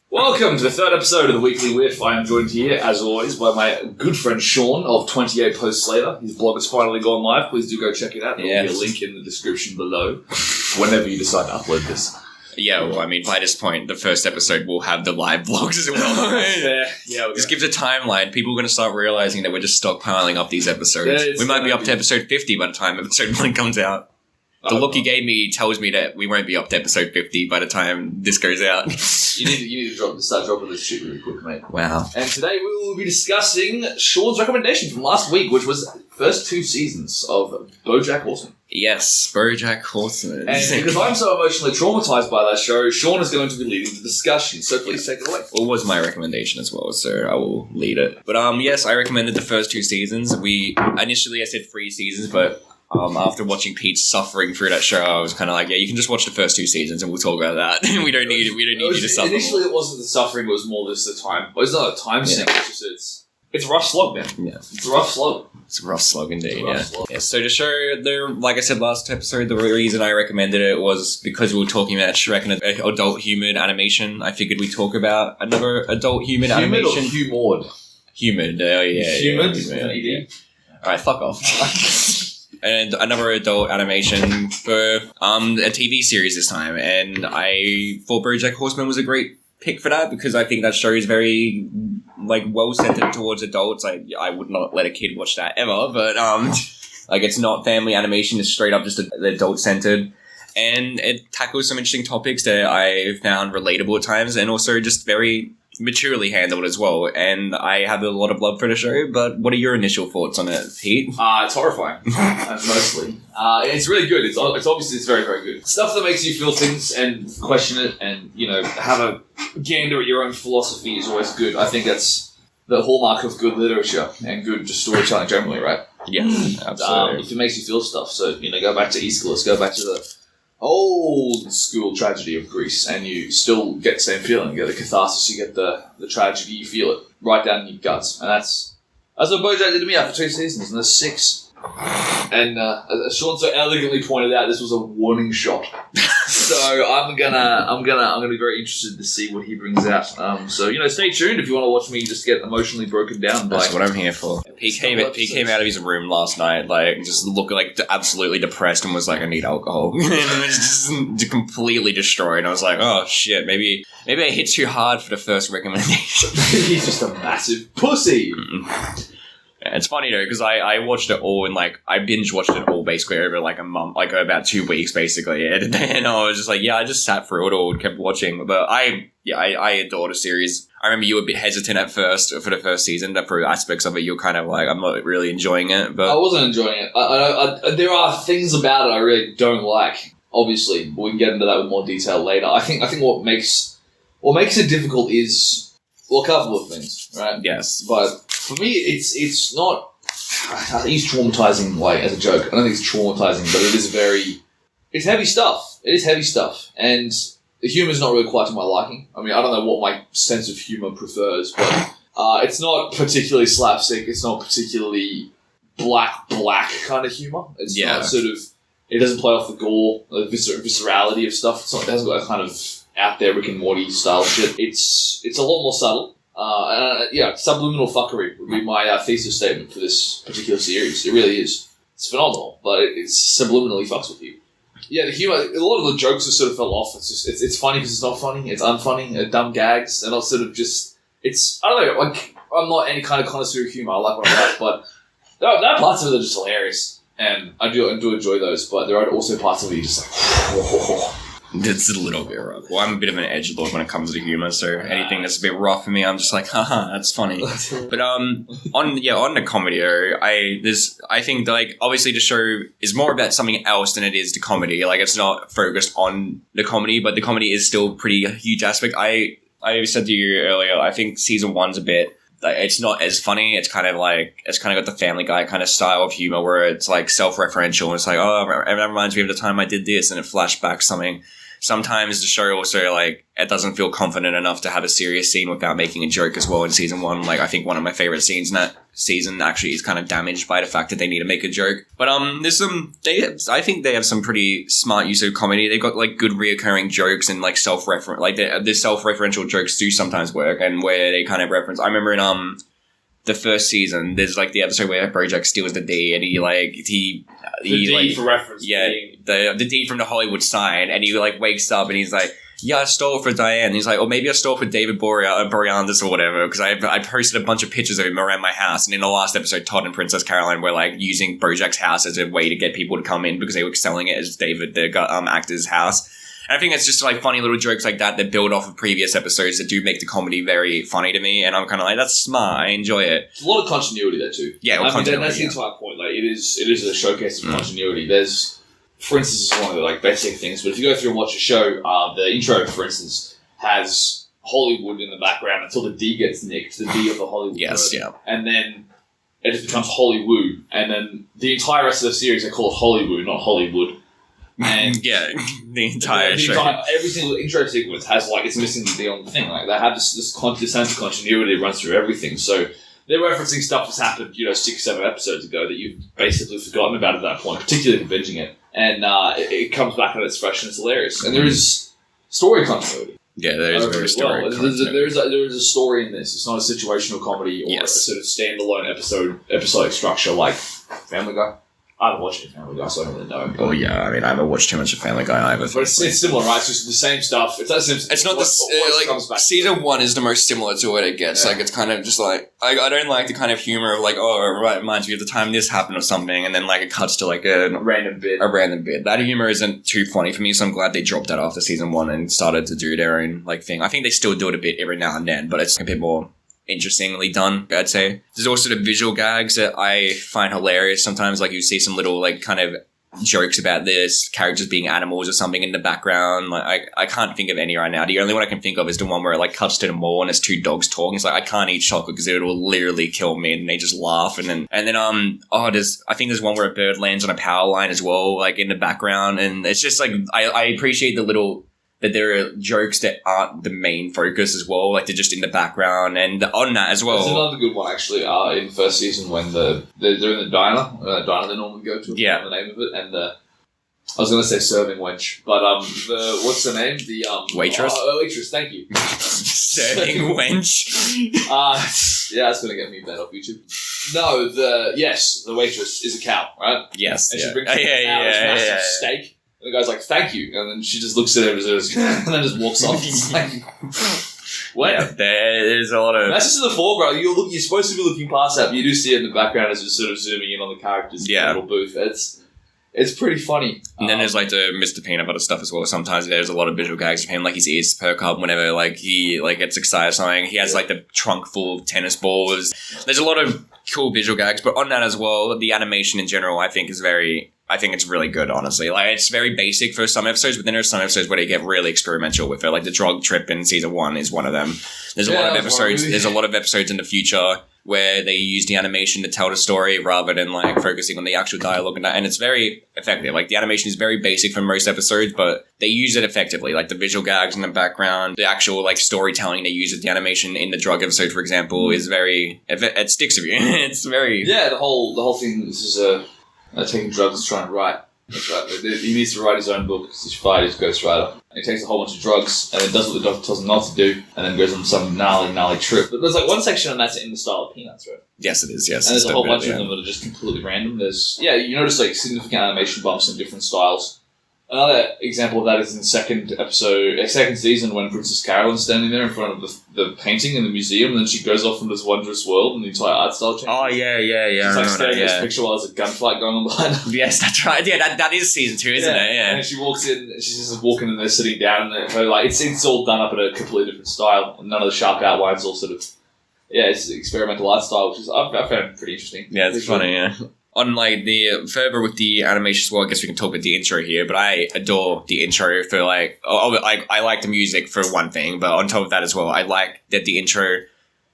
Welcome to the third episode of the Weekly Whiff. I am joined here, as always, by my good friend Shaun of 28 Posts Later. His blog has finally gone live. Please do go check it out. There will be a link in the description below whenever you decide to upload this. Yeah, well, I mean, by this point, the first episode will have the live vlogs as well. Just gives a timeline. People are going to start realizing that we're just stockpiling up these episodes. We might be up to episode 50 by the time episode 1 comes out. The look you gave me tells me that we won't be up to episode 50 by the time this goes out. You need to start dropping this shit really quick, mate. Wow. And today we will be discussing Shaun's recommendation from last week, which was the first 2 seasons of Bojack Horseman. Yes, Bojack Horseman. And because I'm so emotionally traumatized by that show, Shaun is going to be leading the discussion, so please take it away. Well, it was my recommendation as well, so I will lead it. But yes, I recommended the first 2 seasons. Initially I said 3 seasons, but after watching Pete suffering through that show, I was kind of like, yeah, you can just watch the first 2 seasons and we'll talk about that. we don't need you to suffer. Initially, it wasn't the suffering; it was more just the time. Well, it's not a time sink. It's a rough slog, man. Yeah, it's a rough slog. It's a rough slog indeed. Yeah. So to show like I said last episode, the reason I recommended it was because we were talking about Shrek and adult humid animation. I figured we'd talk about another adult humid animation. Humid or humid? Oh yeah. Humid. Yeah. All right, fuck off. And another adult animation for a TV series this time. And I thought Bojack Horseman was a great pick for that because I think that show is very well-centered towards adults. I would not let a kid watch that ever, but it's not family animation, it's straight up just adult-centered. And it tackles some interesting topics that I found relatable at times and also just very maturely handled as well, and I have a lot of love for the show, but what are your initial thoughts on it, Pete? It's horrifying, mostly. It's really good. It's obviously very, very good. Stuff that makes you feel things and question it and, have a gander at your own philosophy is always good. I think that's the hallmark of good literature and good just storytelling generally, right? Yeah, absolutely. If it makes you feel stuff, so, go back to Aeschylus, go back to the old school tragedy of Greece, and you still get the same feeling. You get the catharsis, you get the tragedy, you feel it right down in your guts. And that's what Bojack did to me after 2 seasons, and there's 6. And as Shaun so elegantly pointed out, this was a warning shot. So I'm gonna be very interested to see what he brings out. So stay tuned if you want to watch me just get emotionally broken down. That's what I'm here for. He came out of his room last night, just looking absolutely depressed, and was like, "I need alcohol," and it was just completely destroyed. I was like, "Oh shit, maybe I hit too hard for the first recommendation." He's just a massive pussy. It's funny though, because I watched it all I binge watched it all basically over a month, about 2 weeks basically, and I was just I just sat through it all and kept watching. But I adored the series. I remember you were a bit hesitant at first for the first season, that for aspects of it you're kind of I'm not really enjoying it. But I wasn't enjoying it. I there are things about it I really don't like. Obviously, we can get into that with more detail later. I think what makes it difficult is a couple of things, right? Yes, but for me, it's not. It's traumatizing, as a joke. I don't think it's traumatizing, but it is it's heavy stuff. It is heavy stuff, and the humor's not really quite to my liking. I mean, I don't know what my sense of humor prefers, but it's not particularly slapstick. It's not particularly black kind of humor. It's not sort of. It doesn't play off the gore, the viscerality of stuff. It hasn't got a kind of out there Rick and Morty style shit. It's a lot more subtle. Subliminal fuckery would be my thesis statement for this particular series. It really is. It's phenomenal, but it's subliminally fucks with you. Yeah, the humor, a lot of the jokes just sort of fell off. It's just, it's funny because it's not funny. It's unfunny, dumb gags, and I'll sort of just, I don't know, I'm not any kind of connoisseur of humor. I like what I like, but there are parts of it that are just hilarious, and I do enjoy those, but there are also parts of it you're just whoa. It's a little bit rough. Well, I'm a bit of an edgelord when it comes to humor, so anything that's a bit rough for me, I'm just haha, that's funny. But on the comedy, I think obviously the show is more about something else than it is the comedy. It's not focused on the comedy, but the comedy is still pretty a huge aspect. I said to you earlier, I think season 1's a bit. It's not as funny. It's kind of got the Family Guy kind of style of humor where it's self-referential. And it's it reminds me of the time I did this, and it flashbacks something. sometimes the show also, like, it doesn't feel confident enough to have a serious scene without making a joke as well in season 1. Like, I think one of my favorite scenes in that season actually is kind of damaged by the fact that they need to make a joke. But there's I think they have some pretty smart use of comedy. They've got, like, good reoccurring jokes and, like, the self-referential jokes do sometimes work, and where they kind of reference. I remember in the first season, there's like the episode where Bojack steals the D, and he D for reference. Yeah, the D from the Hollywood sign, and he like wakes up and he's like, yeah, I stole it for Diane. And he's like, or maybe I stole it for David Boreanaz or whatever, because I posted a bunch of pictures of him around my house, and in the last episode, Todd and Princess Caroline were like using Bojack's house as a way to get people to come in because they were selling it as David, the actor's house. And I think it's just like funny little jokes like that build off of previous episodes that do make the comedy very funny to me. And I'm kind of like, that's smart. I enjoy it. There's a lot of continuity there too. Yeah, that's the entire point. Like, it is a showcase of continuity. There's, for instance, is one of the like basic things. But if you go through and watch a show, the intro, for instance, has Hollywood in the background until the D gets nicked, the D of the Hollywood. Yes, word. yeah. And then it just becomes Hollywood, and then the entire rest of the series they call it Hollywood, not Hollywood. And yeah, the entire show. Every single intro sequence has like it's missing the D on the thing. Like they have this sense of continuity that runs through everything. So they're referencing stuff that's happened, 6-7 episodes ago that you've basically forgotten about at that point, particularly if binging it. And it comes back and it's fresh and it's hilarious. And there is story continuity. Yeah, there is very story. Well. There is a story in this. It's not a situational comedy or a sort of standalone episodic structure like Family Guy. I haven't watched any Family Guy, so I don't really know. Oh yeah, I mean, I haven't watched too much of Family Guy either. But it's similar, right? It's just the same stuff. It's that Simpsons. It's not like season 1 is the most similar to what it gets. Yeah. Like it's kind of just like I don't like the kind of humor of like, oh, right, reminds me of the time this happened or something, and then like it cuts to like a random bit. That humor isn't too funny for me, so I'm glad they dropped that after season 1 and started to do their own like thing. I think they still do it a bit every now and then, but it's a bit more interestingly done, I'd say. There's also the visual gags that I find hilarious. Sometimes like you see some little like kind of jokes about this characters being animals or something in the background. Like I can't think of any right now. The only one I can think of is the one where it like cuts to the mall and there's 2 dogs talking. It's like I can't eat chocolate because it will literally kill me, and they just laugh. And then I think there's one where a bird lands on a power line as well, like in the background. And it's just like I appreciate that there are jokes that aren't the main focus as well, like they're just in the background, and on that as well. There's another good one actually in the first season when they're in the diner they normally go to. Yeah. The name of it, and I was going to say serving wench, but what's the name? The waitress. Waitress. Thank you. Serving wench. Yeah, that's going to get me banned off YouTube. No, the waitress is a cow, right? Yes. And she brings massive steak. And the guy's like, thank you. And then she just looks at him and then just walks off. It's like, what? Yeah, there's a lot of... That's just in the foreground. You're supposed to be looking past that, but you do see it in the background as you're sort of zooming in on the characters in the little booth. It's pretty funny. And then there's like the Mr. Peanut Butter stuff as well. Sometimes there's a lot of visual gags of him, like his ears perk up whenever like he like gets excited or something. He has like the trunk full of tennis balls. There's a lot of cool visual gags, but on that as well, the animation in general I think it's really good, honestly. Like, it's very basic for some episodes, but then there's some episodes where they get really experimental with it. Like, the drug trip in season 1 is one of them. There's a lot of episodes in the future where they use the animation to tell the story rather than, like, focusing on the actual dialogue and that. And it's very effective. Like, the animation is very basic for most episodes, but they use it effectively. Like, the visual gags in the background, the actual, like, storytelling they use with the animation in the drug episode, for example, is very... It sticks with you. It's very... Yeah, the whole thing, this is taking drugs and trying to write. That's right. He needs to write his own book because he's fired his ghostwriter. And he takes a whole bunch of drugs and then does what the doctor tells him not to do, and then goes on some gnarly trip. But there's like one section on that's in the style of Peanuts, right? Yes, it is. Yes, and there's a whole bunch of them that are just completely random. You notice like significant animation bumps in different styles. Another example of that is in second season when Princess Carolyn's standing there in front of the painting in the museum, and then she goes off from this wondrous world and the entire art style changes. Oh, yeah. She's like staring at this picture while there's a gunfight going on behind her. Yes, that's right. Yeah, that is season 2, isn't it? Yeah. And she walks in, she's just walking and they're sitting down, and it's all done up in a completely different style. None of the sharp outlines, all sort of, it's experimental art style, which I found pretty interesting. Yeah, it's funny, yeah. On like the further with the animation as well, I guess we can talk about the intro here, but I adore the intro for like, I like the music for one thing, but on top of that as well, I like that the intro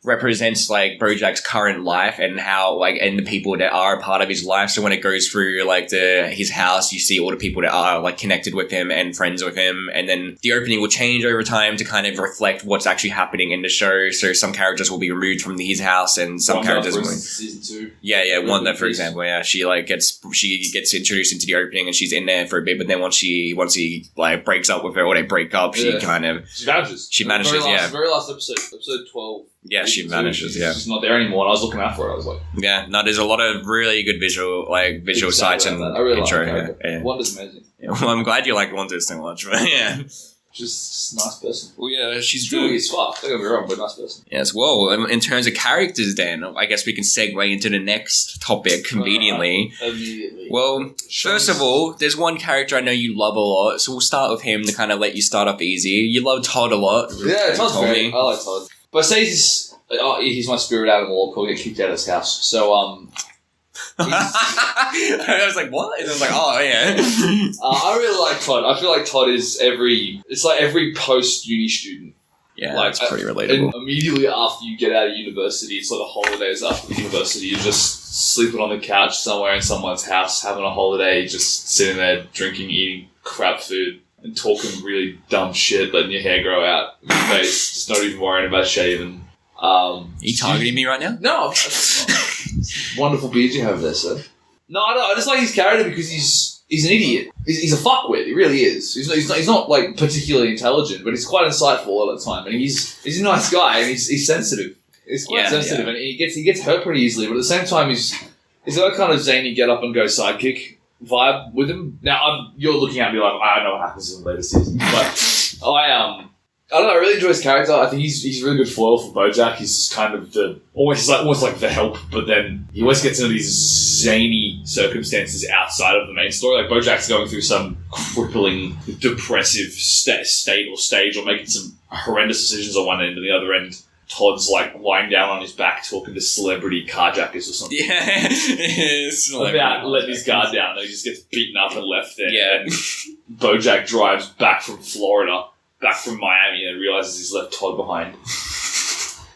represents like Bojack's current life and how like and the people that are a part of his life. So when it goes through like his house, you see all the people that are like connected with him and friends with him, and then the opening will change over time to kind of reflect what's actually happening in the show. So some characters will be removed from his house, and some characters will. Season 2. Yeah, Wanda, for example. Yeah, she gets introduced into the opening, and she's in there for a bit. But then once he like breaks up with her, or they break up, she vanishes. She vanishes. Very last episode 12. Yeah, she vanishes. Yeah, she's not there anymore. And I was looking out for her. I was like, yeah, no, there's a lot of really good visual sights and I really intro. like her. Yeah. Wanda's amazing. Yeah, well, I'm glad you like Wanda so much. But yeah, just a nice person. Well, yeah, she's Julie as fuck. Don't get me wrong, but nice person. Yes. Well, in terms of characters, then I guess we can segue into the next topic conveniently. Immediately. Well, first of all, there's one character I know you love a lot, so we'll start with him to kind of let you start off easy. You love Todd a lot. Yeah, Todd's great. I like Todd. But I say he's my spirit animal. I'll probably get kicked out of his house. So, I was like, what? And I was like, oh, yeah. I really like Todd. I feel like Todd is every post-uni student. Yeah, like, that's pretty relatable. And immediately after you get out of university, it's like the holidays after university. You're just sleeping on the couch somewhere in someone's house, having a holiday, just sitting there drinking, eating crap food, and talking really dumb shit, letting your hair grow out in your face, just not even worrying about shaving. Are you targeting me right now? No. Wonderful beard you have there, sir. No, I just like his character because he's an idiot. He's a fuckwit. He really is. He's not like particularly intelligent, but he's quite insightful all the time. And he's a nice guy, and he's sensitive. He's quite sensitive, and he gets hurt pretty easily. But at the same time, he's got a kind of zany get up and go sidekick vibe with him. Now you're looking at me like I don't know what happens in the later season, but I don't know. I really enjoy his character. I think he's a really good foil for Bojack. He's kind of almost like the help, but then he always gets into these zany circumstances outside of the main story. Like Bojack's going through some crippling, depressive stage, or making some horrendous decisions on one end, and the other end, Todd's like lying down on his back talking to celebrity carjackers or something. Yeah, about letting his guard down, and he just gets beaten up and left there. Yeah, and Bojack drives back from Miami, and realizes he's left Todd behind.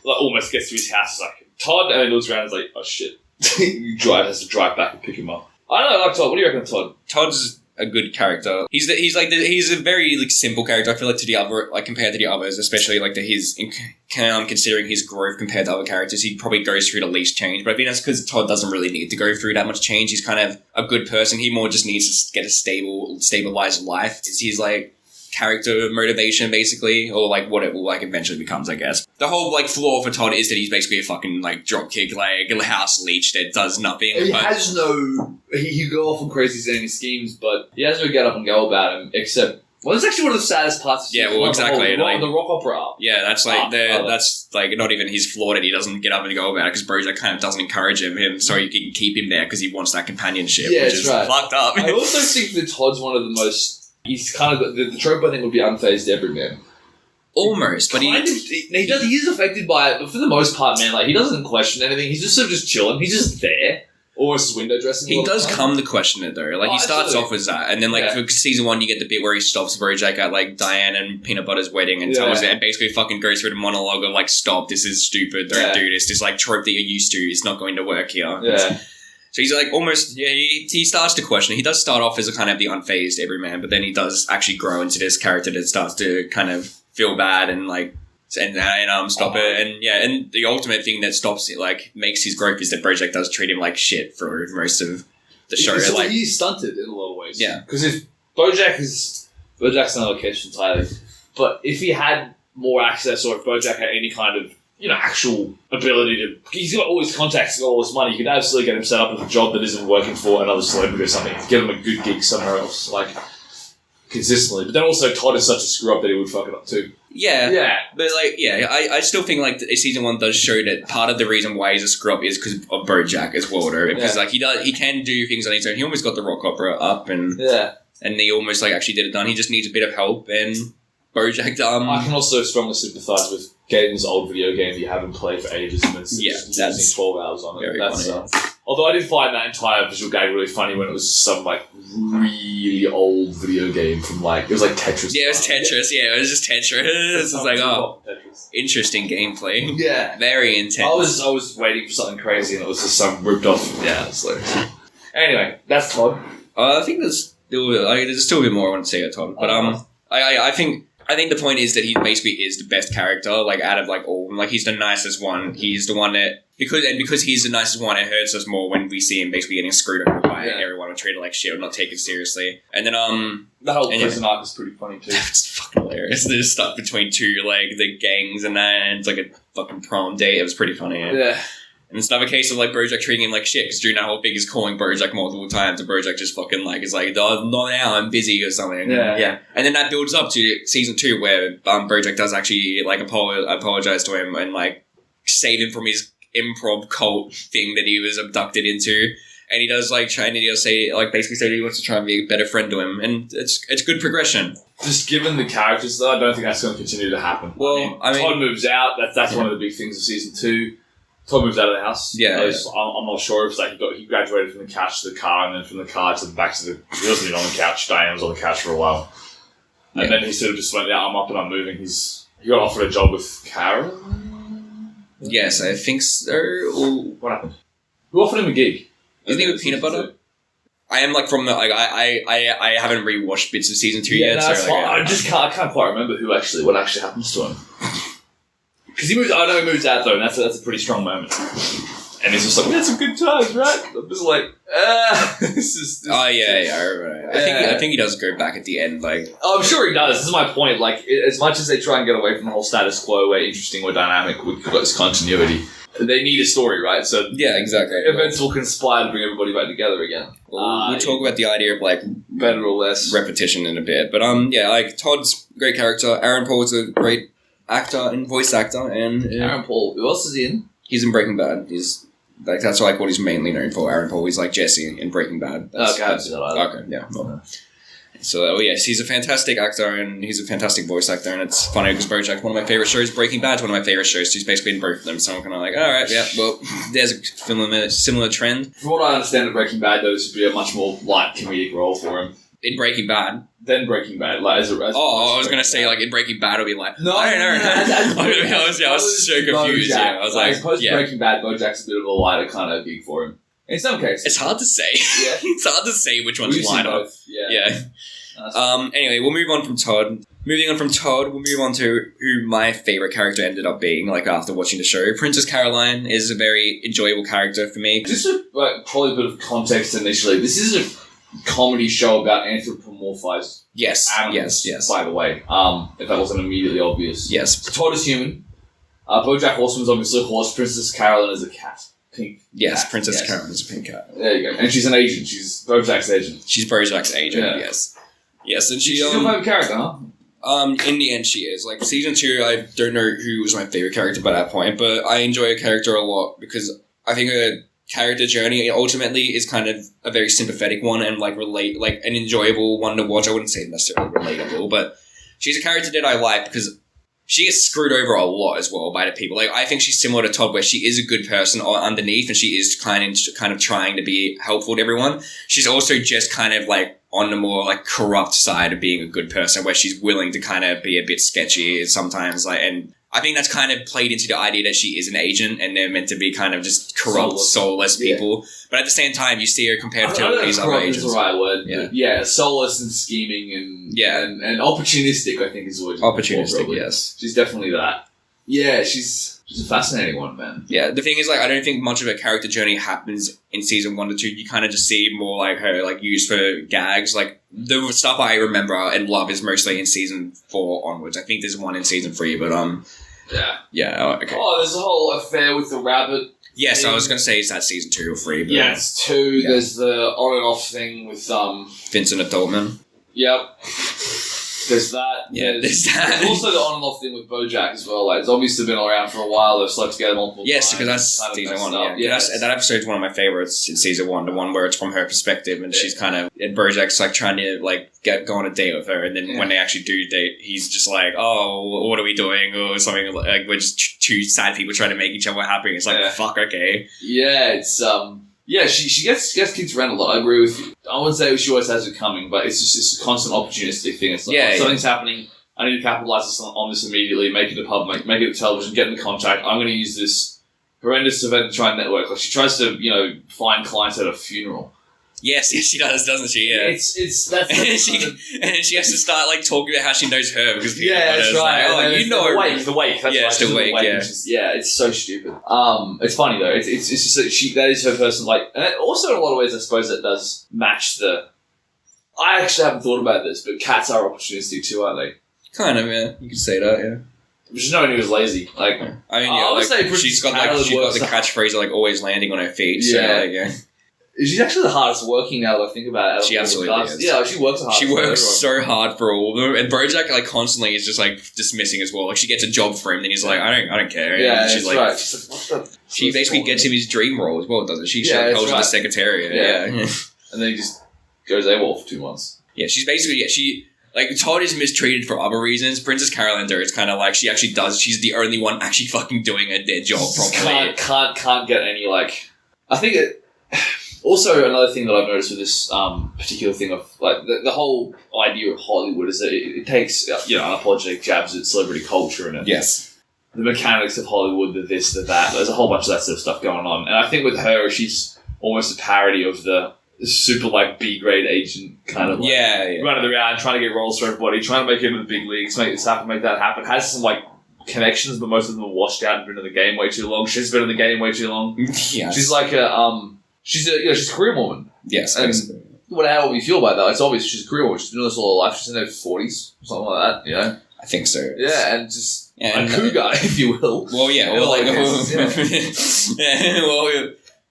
Like almost gets to his house, like Todd, and then looks around and is like, oh shit. Has to drive back and pick him up. I don't know, I like Todd. What do you reckon of Todd? Todd's a good character. He's a very like simple character. I feel like compared to the others, especially like considering his growth compared to other characters, he probably goes through the least change. But I think that's because Todd doesn't really need to go through that much change. He's kind of a good person. He more just needs to get a stabilized life. He's like character motivation basically, or like what it will like eventually becomes, I guess. The whole like flaw for Todd is that he's basically a fucking like dropkick, like a house leech that does nothing. He has no. He go off on crazy zany schemes, but he has no get up and go about him. Except, well, it's actually one of the saddest parts. Yeah, well, exactly. The rock opera arc. Yeah, that's like that's like not even his flaw that he doesn't get up and go about it, because Bojack kind of doesn't encourage him, so he can keep him there because he wants that companionship, yeah, which is fucked up. I also think that Todd's one of the most. He's kind of the trope. I think would be unfazed everyman. Almost, but he is affected by it, but for the most part, man, like he doesn't question anything. He's just sort of just chilling. He's just there, or it's window dressing. He does come to question it though. Like he starts off with that, and then like for season 1, you get the bit where he stops Bojack at like Diane and Peanut Butter's wedding and tells it, and basically fucking goes through the monologue of like, stop, this is stupid, don't do this. This like trope that you're used to is not going to work here. Yeah. So he's like almost, he starts to question. He does start off as a kind of the unfazed everyman, but then he does actually grow into this character that starts to kind of feel bad and like, and stop it. And the ultimate thing that stops it, like makes his growth, is that Bojack does treat him like shit for most of the show. He's stunted in a lot of ways. Yeah. Because if Bojack's another case entirely, but if he had more access, or if Bojack had any kind of actual ability to... He's got all his contacts, he's got all his money. You could absolutely get him set up with a job that isn't working for another celebrity or something. Get him a good gig somewhere else, like, consistently. But then also, Todd is such a screw-up that he would fuck it up too. Yeah. Yeah. But, like, I still think, like, season 1 does show that part of the reason why he's a screw-up is because of Bojack as well, though. Because, like, he can do things on his own. He almost got the rock opera up, and he almost, like, actually did it done. He just needs a bit of help, and Bojack... I can also strongly sympathise with getting this old video game that you haven't played for ages and it's losing 12 hours on it. That's, Although I did find that entire visual gag really funny when it was some like really old video game from like it was like Tetris. Yeah, it was Tetris. Yeah, it was just Tetris. It's like interesting gameplay. Yeah, very intense. I was waiting for something crazy and it was just some ripped off. Yeah, it's like. Anyway, that's Todd. I think there's still a bit more I want to say about Todd, but I think the point is that he basically is the best character, like out of like all, like he's the nicest one. He's the one that because he's the nicest one, it hurts us more when we see him basically getting screwed over by everyone or treated like shit or not taken seriously. And then the whole prison arc is pretty funny too. It's fucking hilarious. They're stuck between two like the gangs and that, and it's like a fucking prom date. It was pretty funny. Yeah. And it's another case of like Bojack treating him like shit because during that whole thing he's calling Bojack multiple times and Bojack just fucking like is like, oh, not now, I'm busy or something. Yeah. And then that builds up to season 2 where Bojack does actually like apologize to him and like save him from his improv cult thing that he was abducted into. And he does like try and he'll say like basically say that he wants to try and be a better friend to him, and it's good progression. Just given the characters though, I don't think that's going to continue to happen. Well, I mean Todd moves out. That's one of the big things of season 2. Todd moves out of the house. Yeah, I'm not sure if it's like he graduated from the couch to the car, and then from the car to the back to the. He wasn't even on the couch. Diane was on the couch for a while, and then he sort of just went, "Yeah, I'm up and I'm moving." He got offered a job with Carol. Yes, I think so. What happened? Who offered him a gig? Isn't he with Peanut Butter? I am like from the like I haven't rewatched bits of season 2 yet. No, so I can't quite remember what actually happens to him. Because I know he moves out though, and that's a pretty strong moment. And he's just like, we had some good times, right? I'm just like, this. Oh yeah, I remember. I think he does go back at the end, like. Oh, I'm sure he does. This is my point. Like, as much as they try and get away from the whole status quo, where interesting or dynamic, we've got this continuity. They need a story, right? So yeah, exactly. Events will conspire to bring everybody back together again. We'll talk about the idea of like better or less repetition in a bit, but yeah, like Todd's a great character. Aaron Paul's a great actor and voice actor, and Aaron Paul. Who else is he in? He's in Breaking Bad. He's like that's like what he's mainly known for. Aaron Paul. He's like Jesse in Breaking Bad. Okay, yeah. Well. So yes, he's a fantastic actor and he's a fantastic voice actor, and it's funny because Bojack, one of my favorite shows, Breaking Bad's one of my favorite shows. He's basically in both of them, so I'm kind of like, all right, yeah. Well, there's a similar trend. From what I understand, of Breaking Bad, though, this would be a much more light comedic role for him. In Breaking Bad? Then Breaking Bad. Like, I was going to say, like, in Breaking Bad, it'll be like... No, I don't know. I was so confused. Yeah, I was like... Post Breaking Bad, Bojack's a bit of a lighter kind of gig for him. In some cases. It's hard to say. Yeah. It's hard to say which one's lighter. Yeah. Anyway, we'll move on from Todd. Moving on from Todd, we'll move on to who my favourite character ended up being, like, after watching the show. Princess Caroline is a very enjoyable character for me. Just probably a bit of context initially. This is a comedy show about anthropomorphized animals, yes. By the way, if that wasn't immediately obvious. Yes. So Todd is human. Bojack Horseman's obviously a horse. Princess Caroline is a cat. Pink. Yes, cat. Princess Caroline is a pink cat. There you go. And she's an agent. She's Bojack's agent. She's Bojack's agent, yes. Yes, and she's your favourite character, huh? In the end, she is. Like, season 2, I don't know who was my favourite character by that point, but I enjoy her character a lot because I think her character journey ultimately is kind of a very sympathetic one and like an enjoyable one to watch. I wouldn't say necessarily relatable, but she's a character that I like because she gets screwed over a lot as well by the people. Like, I think she's similar to Todd, where she is a good person underneath, and she is kind of trying to be helpful to everyone. She's also just kind of like on the more like corrupt side of being a good person, where she's willing to kind of be a bit sketchy sometimes. Like, and I think that's kind of played into the idea that she is an agent, and they're meant to be kind of just corrupt, soulless people. Yeah. But at the same time, you see her compared to these other agents. That's the right word. Yeah, soulless and scheming and opportunistic, I think is the word. Opportunistic, yes. She's definitely that. Yeah, she's a fascinating one, man. Yeah, the thing is, like, I don't think much of her character journey happens in season 1 to 2. You kind of just see more like her, like, used for gags. Like, the stuff I remember and love is mostly in season 4 onwards. I think there's one in season 3, but yeah. Okay. Oh, there's a whole affair with the rabbit. Yes, I was going to say it's that season 2 or 3. But yeah, it's 2. Yeah. There's the on and off thing with Vincent Adultman. Yep. There's that. Yeah, there's that. There's also the on and off thing with Bojack as well. Like, it's obviously been around for a while. They've slept together multiple times. Yes, because that's season 1. Yeah, that episode's one of my favorites in season 1. The one where it's from her perspective, and she's kind of, and Bojack's like trying to like go on a date with her, and then when they actually do date, he's just like, "Oh, what are we doing?" or something like we're just two sad people trying to make each other happy. It's like, fuck, okay. Yeah, it's Yeah, she gets kicked around a lot. I agree with you. I wouldn't say she always has it coming, but it's just this constant opportunistic thing. It's like, something's happening, I need to capitalize on this immediately, make it a pub, make it a television, get in the contract. I'm going to use this horrendous event to try and network. Like, she tries to, find clients at a funeral. Yes, she does, doesn't she? Yeah. That's and she has to start like talking about how she knows her because that's right. Like, the wake. That's it's the wake. Yeah, it's so stupid. It's funny though. It's just that that is her person. Like, and also in a lot of ways, I suppose that does match the. I actually haven't thought about this, but cats are opportunistic too, aren't they? Kind of, yeah. You could say that, yeah. Just knowing he was lazy, like. I mean, yeah, she's got the catchphrase of like always landing on her feet. Yeah. So, She's actually the hardest working now that I think about it. She absolutely is. Yeah, she works hard. She works so hard for all of them. And Bojack, like, constantly is just, like, dismissing as well. Like, she gets a job for him, then he's like, I don't care. Yeah, and she's like, right. She's like, what the... She basically gets him his dream role as well, doesn't she? She holds the secretariat. Yeah. And then he just goes AWOL for 2 months. Yeah, she's basically, like, Todd is mistreated for other reasons. Princess Carolander is kind of like, she actually does, she's the only one actually fucking doing their job properly. Can't get any, like... I think it... Also, another thing that I've noticed with this particular thing of, like, the whole idea of Hollywood is that it takes, unapologetic jabs at celebrity culture and yes, the mechanics of Hollywood, the this, the that. There's a whole bunch of that sort of stuff going on. And I think with her, she's almost a parody of the super, like, B-grade agent kind of, like, running around, trying to get roles for everybody, trying to make it into the big leagues, make this happen, make that happen. Has some, like, connections, but most of them are washed out and been in the game way too long. She's been in the game way too long. Yeah. She's like a, she's a career woman. Yes. And however you feel about that, it's obvious she's a career woman. She's been doing this all her life. She's in her 40s, something like that, I think so. Yeah, and just a cougar, if you will. Well, yeah. Well,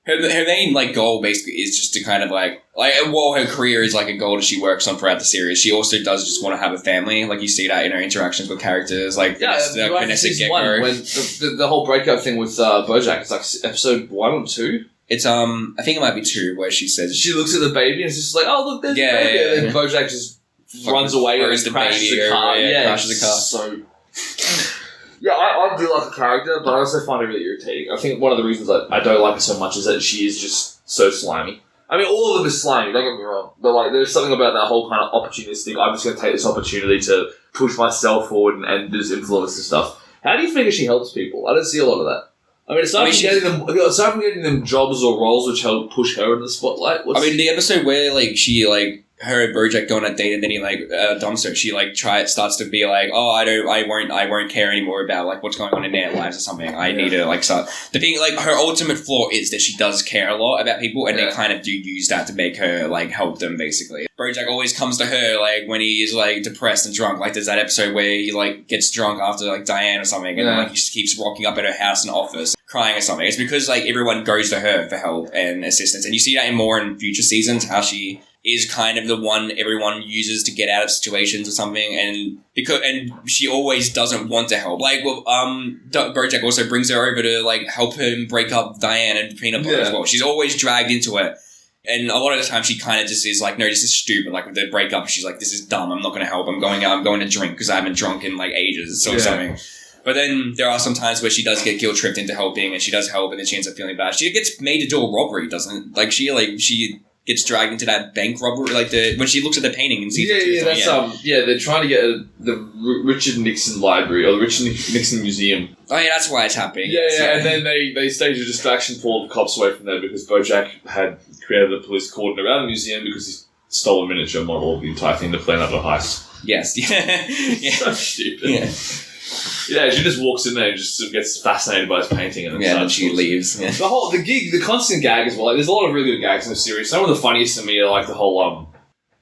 her main, like, goal basically is just to kind of, like, while her career is, like, a goal that she works on throughout the series, she also does just want to have a family. Like, you see that in her interactions with characters, like, Vanessa Gecko. When the whole breakup thing with Bojack, it's like episode 1 or 2. It's, I think it might be 2, where she says... She looks at the baby and it's just like, oh, look, there's the baby. And then Bojack just runs away and crashes the car. Crashes the car. So... Yeah, I do like the character, but I also find her really irritating. I think one of the reasons I don't like her so much is that she is just so slimy. I mean, all of them is slimy, don't get me wrong. But, like, there's something about that whole kind of opportunistic, I'm just going to take this opportunity to push myself forward and just influence and stuff. How do you figure she helps people? I don't see a lot of that. I mean, aside from getting them jobs or roles which help push her in the spotlight. The episode where, like, she, like, her and Bojack go on a date and then he, like, dumps her. She, like, starts to be like, oh, I won't care anymore about, like, what's going on in their lives or something. I need to, like, start. The thing, like, her ultimate flaw is that she does care a lot about people and they kind of do use that to make her, like, help them, basically. Bojack always comes to her, like, when he is, like, depressed and drunk. Like, there's that episode where he, like, gets drunk after, like, Diane or something and, like, he just keeps rocking up at her house and office crying or something. It's because, like, everyone goes to her for help and assistance. And you see that in future seasons, how she is kind of the one everyone uses to get out of situations or something, and she always doesn't want to help. Like, Bojack also brings her over to, like, help him break up Diane and Peanut Butter as well. She's always dragged into it, and a lot of the time she kind of just is like, no, this is stupid. Like, with the breakup, she's like, this is dumb. I'm not going to help. I'm going out. I'm going to drink because I haven't drunk in, like, ages or something. But then there are some times where she does get guilt-tripped into helping, and she does help, and then she ends up feeling bad. She gets made to do a robbery, doesn't? Like, she gets dragged into that bank robbery, like when she looks at the painting in season 2. They're trying to get the Richard Nixon Library or the Richard Nixon Museum. Oh yeah, that's why it's happening. And then they stage a distraction, pull the cops away from there because Bojack had created a police cordon around the museum because he stole a miniature model of the entire thing to plan out a heist. Yes. So stupid. Yeah, she just walks in there and just gets fascinated by his painting and then she leaves. Yeah. The constant gag as well. Like, there's a lot of really good gags in the series. Some of the funniest to me are like the whole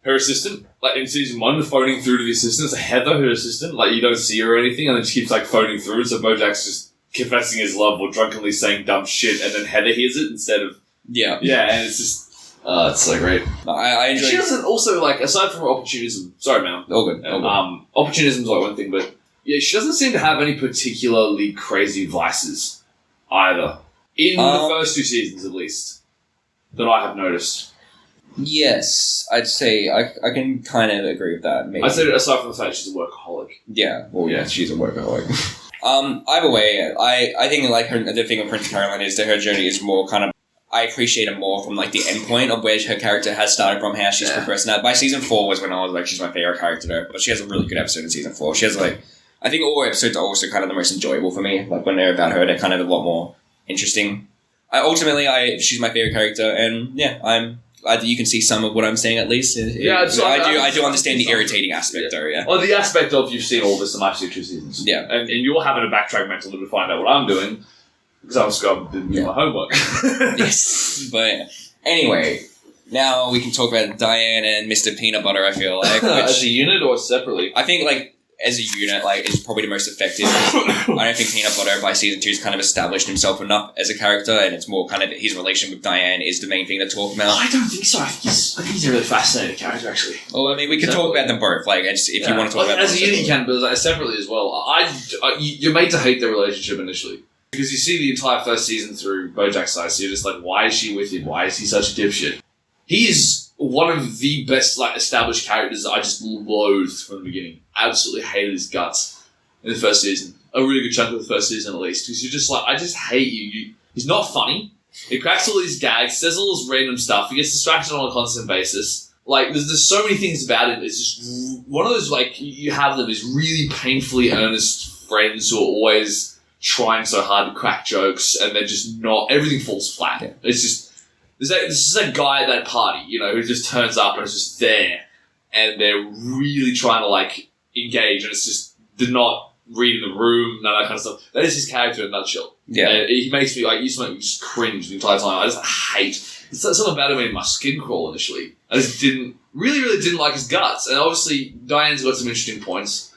her assistant. Like in season 1, the phoning through to the assistant. It's Heather, her assistant. Like, you don't see her or anything, and then she keeps like phoning through. So Bojack's just confessing his love or drunkenly saying dumb shit, and then Heather hears it instead of and it's just. It's so great. I enjoy. She doesn't also, like, aside from her opportunism. Sorry, man. All good. Opportunism's like one thing, but. Yeah, she doesn't seem to have any particularly crazy vices either. In the first 2 seasons, at least, that I have noticed. Yes, I'd say I can kind of agree with that. Maybe. I'd say aside from the fact she's a workaholic. Yeah, well, yeah, she's a workaholic. Either way, I think, like, the thing with Princess Caroline is that her journey is more kind of, I appreciate it more from like the end point of where her character has started from, how she's progressed. Now, by season 4 was when I was like, she's my favorite character though. But she has a really good episode in season 4. She has like, I think all episodes are also kind of the most enjoyable for me. Like when they're about her, they're kind of a lot more interesting. She's my favorite character, and you can see some of what I'm saying at least. I do understand the irritating aspect though. Yeah. Well, the aspect of you've seen all this in my 2 seasons. Yeah. And you're having to backtrack mentally to find out what I'm doing. Because I was going to do my homework. Yes. But anyway, now we can talk about Diane and Mr. Peanut Butter, I feel like. As a unit or separately? I think, like, as a unit, like, it's probably the most effective. I don't think Peanut Butter by season 2 has kind of established himself enough as a character, and it's more kind of his relation with Diane is the main thing to talk about. I don't think so. I think he's a really fascinating character, actually. Well, I mean, we can talk about them both, like, if you want to talk about them. As a unit, you can, but separately as well. You're made to hate their relationship initially. Because you see the entire first season through Bojack's eyes, so you're just like, why is she with him? Why is he such a dipshit? He is one of the best like established characters that I just loathed from the beginning. Absolutely hated his guts in the first season. A really good chunk of the first season at least. Because you're just like, I just hate you. He's not funny. He cracks all these gags, says all this random stuff. He gets distracted on a constant basis. Like, there's so many things about him. It's just one of those, like, you have them as really painfully earnest friends who are always trying so hard to crack jokes, and they're just not. Everything falls flat. Yeah. It's just this is a guy at that party, who just turns up and is just there, and they're really trying to like engage, and it's just they're not reading the room, none of that kind of stuff. That is his character in a nutshell. Yeah, and he makes me like used to make me just cringe the entire time. I just hate. It's something about him made my skin crawl initially. I just really didn't like his guts, and obviously Diane's got some interesting points.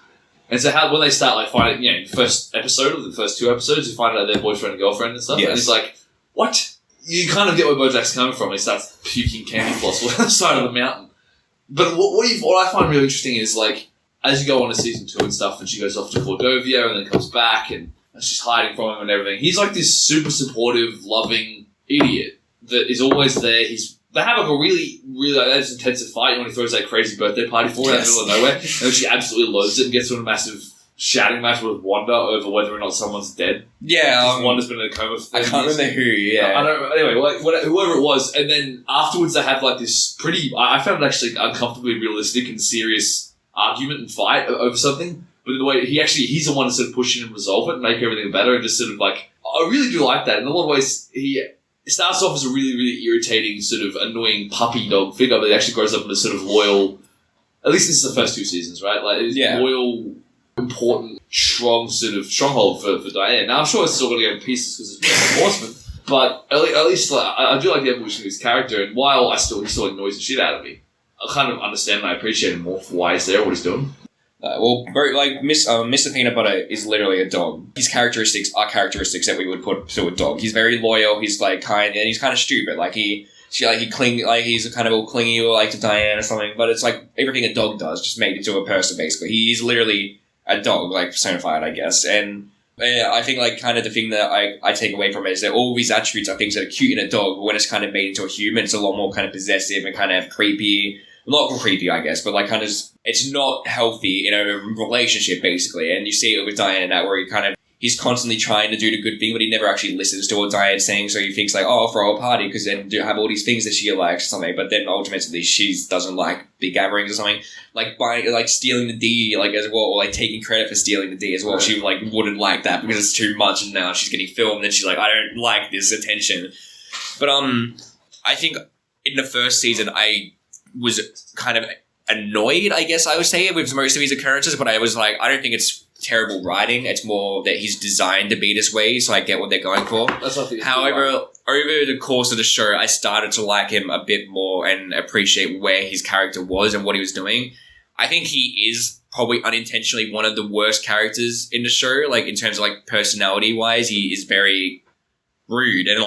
And so when they start like finding, the first episode or the first 2 episodes, you find out their boyfriend and girlfriend and stuff. Yes. And it's like, what? You kind of get where Bojack's coming from. He starts puking candy floss on the side of the mountain. But what I find really interesting is like, as you go on to season 2 and stuff, and she goes off to Cordovia and then comes back and she's hiding from him and everything. He's like this super supportive, loving idiot that is always there. They have like a really like, intensive fight when he throws that crazy birthday party for her out of the middle of nowhere, and then she absolutely loathes it and gets into a massive shouting match with Wanda over whether or not someone's dead. Yeah, Wanda's been in a coma for 10 years. I can't remember who. Yeah, I don't. Anyway, like whoever it was, and then afterwards they have like this pretty. I found it actually uncomfortably realistic and serious argument and fight over something. But in the way he's the one that's sort of pushing and resolve it and make everything better, and just sort of like I really do like that. In a lot of ways, It starts off as a really, really irritating, sort of annoying puppy dog figure, but it actually grows up into sort of loyal. At least this is the first 2 seasons, right? Like, it's loyal, important, stronghold for Diane. Now, I'm sure it's still going to go in pieces because it's Bojack Horseman, but at least like, I do like the evolution of his character. And while he still annoys the shit out of me, I kind of understand and I appreciate him more for why he's there, what he's doing. Mr. Peanut Butter is literally a dog. His characteristics are characteristics that we would put to a dog. He's very loyal. He's like kind, and he's kind of stupid. Like he's kind of all clingy or like to Diane or something. But it's like everything a dog does, just made into a person. Basically, he's literally a dog, like personified, I guess. And I think like kind of the thing that I take away from it is that all these attributes are things that are cute in a dog, but when it's kind of made into a human, it's a lot more kind of possessive and kind of creepy. Not creepy, I guess, but like kind of it's not healthy in a relationship, basically. And you see it with Diane in that where he's constantly trying to do the good thing, but he never actually listens to what Diane's saying. So he thinks like, oh, I'll throw a party because then do have all these things that she likes or something. But then ultimately she doesn't like big gatherings or something. Like buying, like stealing the D, like as well, or like taking credit for stealing the D as well. Right. She like wouldn't like that because it's too much, and now she's getting filmed and she's like, I don't like this attention. But I think in the first season I was kind of annoyed, I guess I would say, with most of his occurrences, but I was like, I don't think it's terrible writing. It's more that he's designed to be this way, so I get what they're going for. However, over the course of the show, I started to like him a bit more and appreciate where his character was and what he was doing. I think he is probably unintentionally one of the worst characters in the show, like in terms of like personality-wise. He is very rude and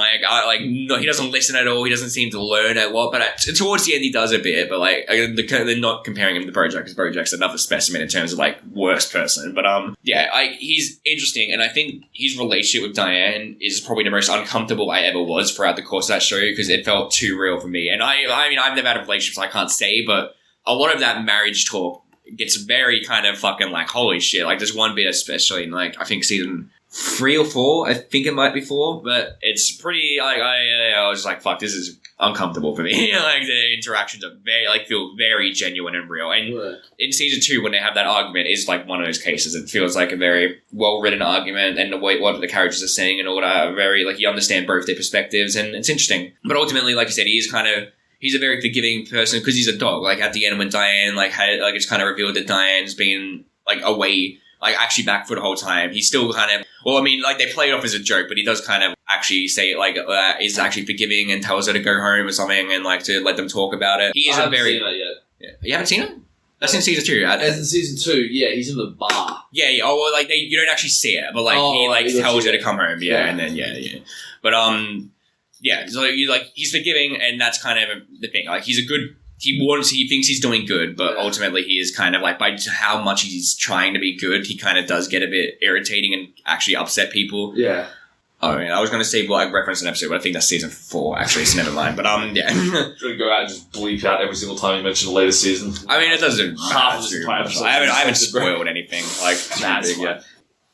no, he doesn't listen at all. He doesn't seem to learn a lot, but towards the end he does a bit. But like they're not comparing him to Bojack because Bojack's another specimen in terms of like worst person. But he's interesting, and I think his relationship with Diane is probably the most uncomfortable I ever was throughout the course of that show because it felt too real for me. And I mean I've never had a relationship, so I can't say, but a lot of that marriage talk gets very kind of fucking like, holy shit. Like, there's one bit especially in, like, I think season 3 or 4. I think it might be 4, but it's pretty, like, I was like, fuck, this is uncomfortable for me. Like, the interactions are very, like, feel very genuine and real. And in season 2, when they have that argument, is like one of those cases. It feels like a very well-written argument, and the way what the characters are saying and all that are very, like, you understand both their perspectives, and it's interesting. But ultimately, like I said, he's a very forgiving person because he's a dog. Like, at the end when Diane, like, it's kind of revealed that Diane's been, like, away, like, actually back for the whole time. He's still kind of, well, I mean, like, they play it off as a joke, but he does kind of actually say, like, is actually forgiving and tells her to go home or something and, like, to let them talk about it. He is a very... I haven't seen that yet. Yeah. You haven't seen it? That's in season 2. As in season 2, yeah, he's in the bar. Yeah. Oh, well, like, you don't actually see it, but, like, he tells her to come home. Yeah, and then, yeah. But, yeah, so he's forgiving, and that's kind of the thing. Like, he thinks he's doing good, but ultimately he is kind of like, by how much he's trying to be good, he kind of does get a bit irritating and actually upset people. Yeah. Oh, yeah, I was going to say, well, I referenced an episode, but I think that's season 4, actually, so never mind. But, yeah. Should we go out and just bleep out every single time you mention a later season? I mean, it doesn't matter. I haven't spoiled anything. Like, yeah.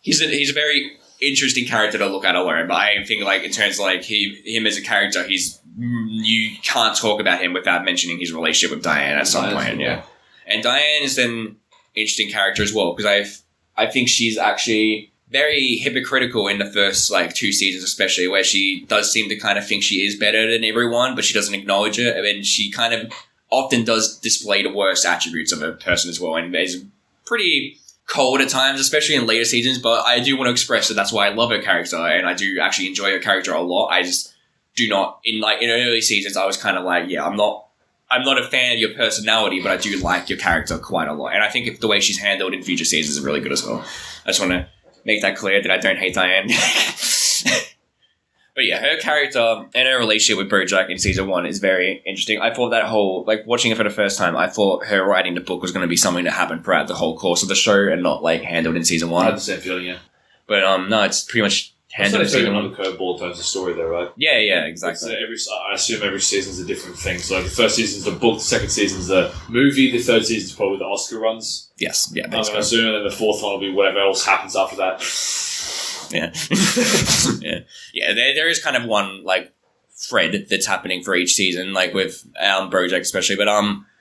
He's a very interesting character to look at alone, but I think, like, in terms of, like, him as a character, you can't talk about him without mentioning his relationship with Diane at some point. Yeah. And Diane is an interesting character as well, because I think she's actually very hypocritical in the first, like, 2 seasons especially, where she does seem to kind of think she is better than everyone, but she doesn't acknowledge it, and she kind of often does display the worst attributes of a person as well, and is pretty cold at times, especially in later seasons, but I do want to express that that's why I love her character, and I do actually enjoy her character a lot. I just do not, in early seasons, I was kind of like, yeah, I'm not a fan of your personality, but I do like your character quite a lot, and I think the way she's handled in future seasons is really good as well. I just want to make that clear that I don't hate Diane. But yeah, her character and her relationship with Bojack in season 1 is very interesting. I thought that whole, like, watching it for the first time, I thought her writing the book was going to be something that happened throughout the whole course of the show and not, like, handled in season 1. I had the same feeling, yeah. But no, it's pretty much handled in season 1. It's not a curveball in terms of story, though, right? Yeah, exactly. I assume every season's a different thing. So the first season's the book, the second season's the movie, the third season's probably the Oscar runs. Yes, yeah. I'm going to assume, and then the fourth one will be whatever else happens after that. Yeah. Yeah, there is kind of one, like, thread that's happening for each season, like with Bojack especially. But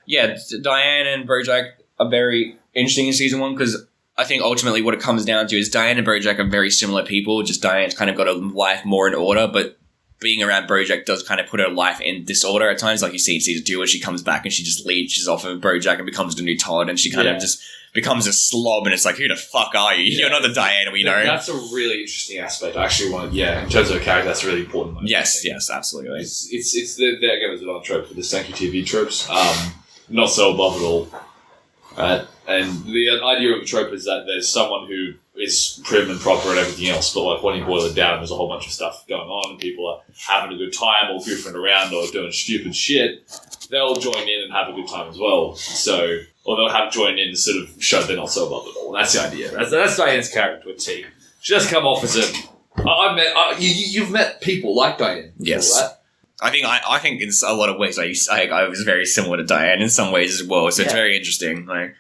yeah, Diane and Bojack are very interesting in season 1, because I think ultimately what it comes down to is Diane and Bojack are very similar people, just Diane's kind of got a life more in order, but being around Bojack does kind of put her life in disorder at times, like you see in season 2 where she comes back and she just leeches off of Bojack and becomes the new Todd, and she kind of just becomes a slob, and it's like, who the fuck are you? You're not the Diane we know. That's a really interesting aspect. I actually want to, in terms of a character, that's really important. Yes, absolutely. It's again, there's another trope for the Sankey TV tropes. Not so above at all. Right? And the idea of a trope is that there's someone who is prim and proper and everything else, but like when you boil it down, there's a whole bunch of stuff going on, and people are having a good time or goofing around or doing stupid shit. They'll join in and have a good time as well. So, or they'll have joined in and sort of show they're not so above at all. That's the idea. That's Diane's character to a T. She does come off as you've met people like Diane. Yes. Right? I think in a lot of ways I was very similar to Diane in some ways as well. So it's very interesting. Like,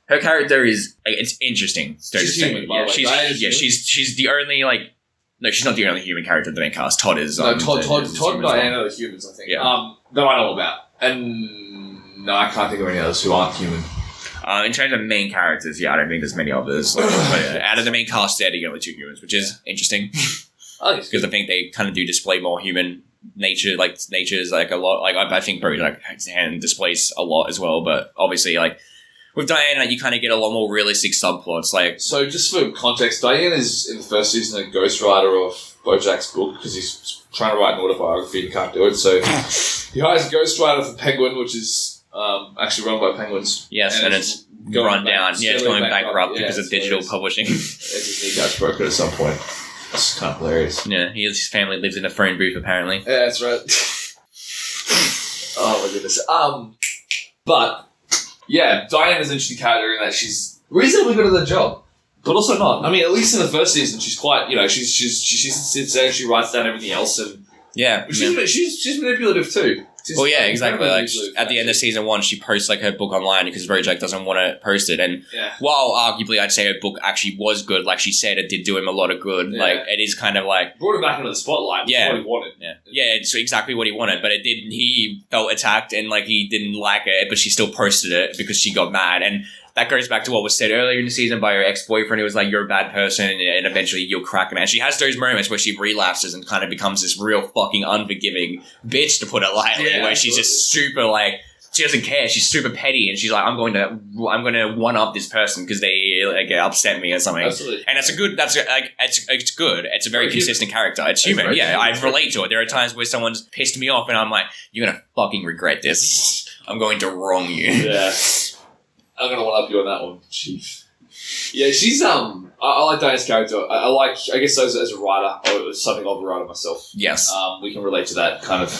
her character is, like, it's interesting. She's human, by the way. She's the only, like, no, she's not the only human character in the main cast. Todd is. Todd and Diane are the humans, I think. Yeah. That I know about. And no, I can't think of any others who aren't human. In terms of main characters, I don't think there's many others. Like, but, out of the main cast, they're the only 2 humans, which is interesting. Because I think they kind of do display more human nature. Like, nature is, like, a lot. Like, I think Bojack displays a lot as well. But obviously, like, with Diane, you kind of get a lot more realistic subplots. Like, so just for context, Diane is in the first season a ghostwriter of Bojack's book because he's trying to write an autobiography and he can't do it. So he hires a ghostwriter for Penguin, which is actually run by Penguins. Yes, and it's run down. Yeah, it's going bankrupt because of digital publishing. It's his kneecap's broken at some point. It's kind of hilarious. Yeah, his family lives in a phone booth apparently. Yeah, that's right. Oh my goodness. But yeah, Diane is an interesting character in that she's reasonably good at the job, but also not. I mean, at least in the first season, she's quite, she sits there and she writes down everything else, and she's manipulative too. Well, yeah, exactly. Like at the end of season 1, she posts like her book online because Bojack doesn't want to post it. And while arguably I'd say her book actually was good, like she said, it did do him a lot of good. Yeah. Like it is kind of like brought him back into the spotlight. Yeah, what he wanted. Yeah, it's exactly what he wanted. But it didn't. He felt attacked and like he didn't like it, but she still posted it because she got mad. And that goes back to what was said earlier in the season by her ex-boyfriend who was like, you're a bad person and eventually you'll crack it. And she has those moments where she relapses and kind of becomes this real fucking unforgiving bitch, to put it lightly, where she's just super like, she doesn't care. She's super petty and she's like, I'm going to one-up this person because they like upset me or something. Absolutely. And it's good. It's a very consistent character. It's human. Yeah, I relate to it. There are times where someone's pissed me off and I'm like, you're going to fucking regret this. I'm going to wrong you. Yeah. I'm gonna one up you on that one, Chief. Yeah, she's I like Diana's character. I guess as a writer, or something of a writer myself. Yes. We can relate to that kind of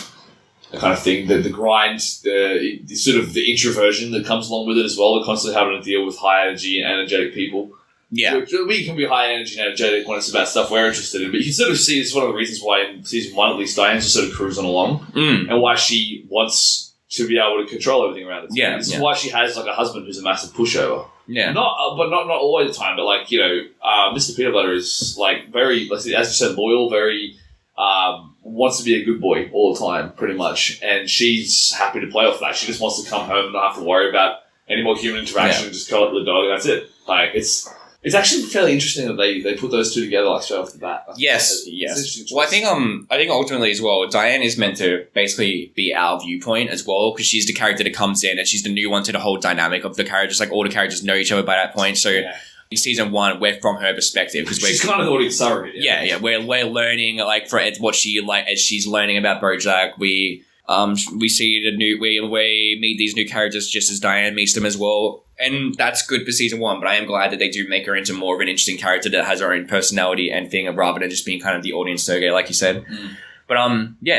thing. The grind, the sort of the introversion that comes along with it as well. The constantly having to deal with high energy and energetic people. Yeah. We can be high energy and energetic when it's about stuff we're interested in, but you can sort of see it's one of the reasons why in season 1 at least Diane's just sort of cruising along, and why she wants to be able to control everything around it. Yeah, this is why she has like a husband who's a massive pushover. Yeah, not all the time, but like Mr. Peanut Butter is like very, as you said, loyal, very wants to be a good boy all the time, pretty much, and she's happy to play off that. She just wants to come home and not have to worry about any more human interaction, and just cuddle the dog, and that's it. Like it's actually fairly interesting that they put those two together like straight off the bat. Yes. Well, I think ultimately as well, Diane is meant to basically be our viewpoint as well because she's the character that comes in and she's the new one to the whole dynamic of the characters. Like all the characters know each other by that point, so. Yeah. In season 1, we're from her perspective because she's kind of the audience surrogate. Yeah. We're learning like for what she like as she's learning about Bojack. We see we meet these new characters just as Diane meets them as well. And that's good for season 1, but I am glad that they do make her into more of an interesting character that has her own personality and thing rather than just being kind of the audience surrogate, like you said. But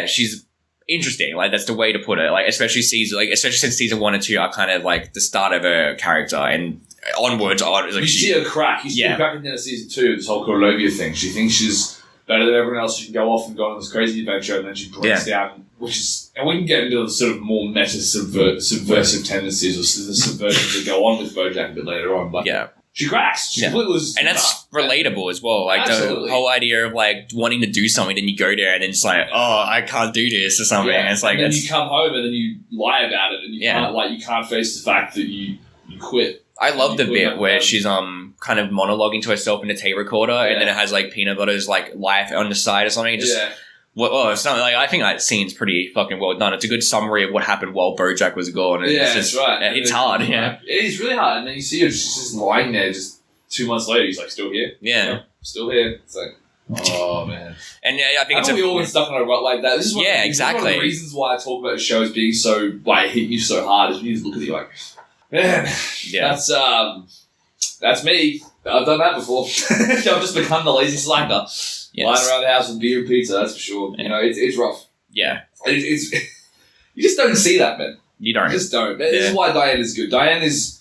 she's interesting. Like that's the way to put it. Like especially since season 1 and 2 are kind of like the start of her character and onwards. Like you see her crack. You see her crack in the end of season 2. This whole Corlovia thing. She thinks she's better than everyone else. She can go off and go on this crazy adventure, and then she breaks down. And we can get into the sort of more meta subversive tendencies or the subversions that go on with Bojack a bit later on. But she cracks. She completely loses. And that's relatable as well. Like the whole idea of like wanting to do something, then you go there and then it's like, oh, I can't do this or something. And it's like, and then you come home and then you lie about it, and you can't face the fact that you quit. I love the bit where she's kind of monologuing to herself in the tape recorder, and then it has like Peanut Butter's like life on the side or something. It's not like I think that scene's pretty fucking well done. It's a good summary of what happened while Bojack was gone. And that's right. It's hard. Yeah, it is really hard. And then you see her she's just lying there. Just 2 months later, he's like still here. Yeah, still here. It's like, oh man. And I think we all been stuck on a rut like that. This is exactly. One of the reasons why I talk about shows being so like hitting you so hard is when you just look at you like, man, that's me. I've done that before. I've just become the lazy slacker. Lying around the house with beer and pizza, that's for sure. You know, it's rough. Yeah. It's you just don't see that, man. You don't. You just don't. This is why Diane is good. Diane is,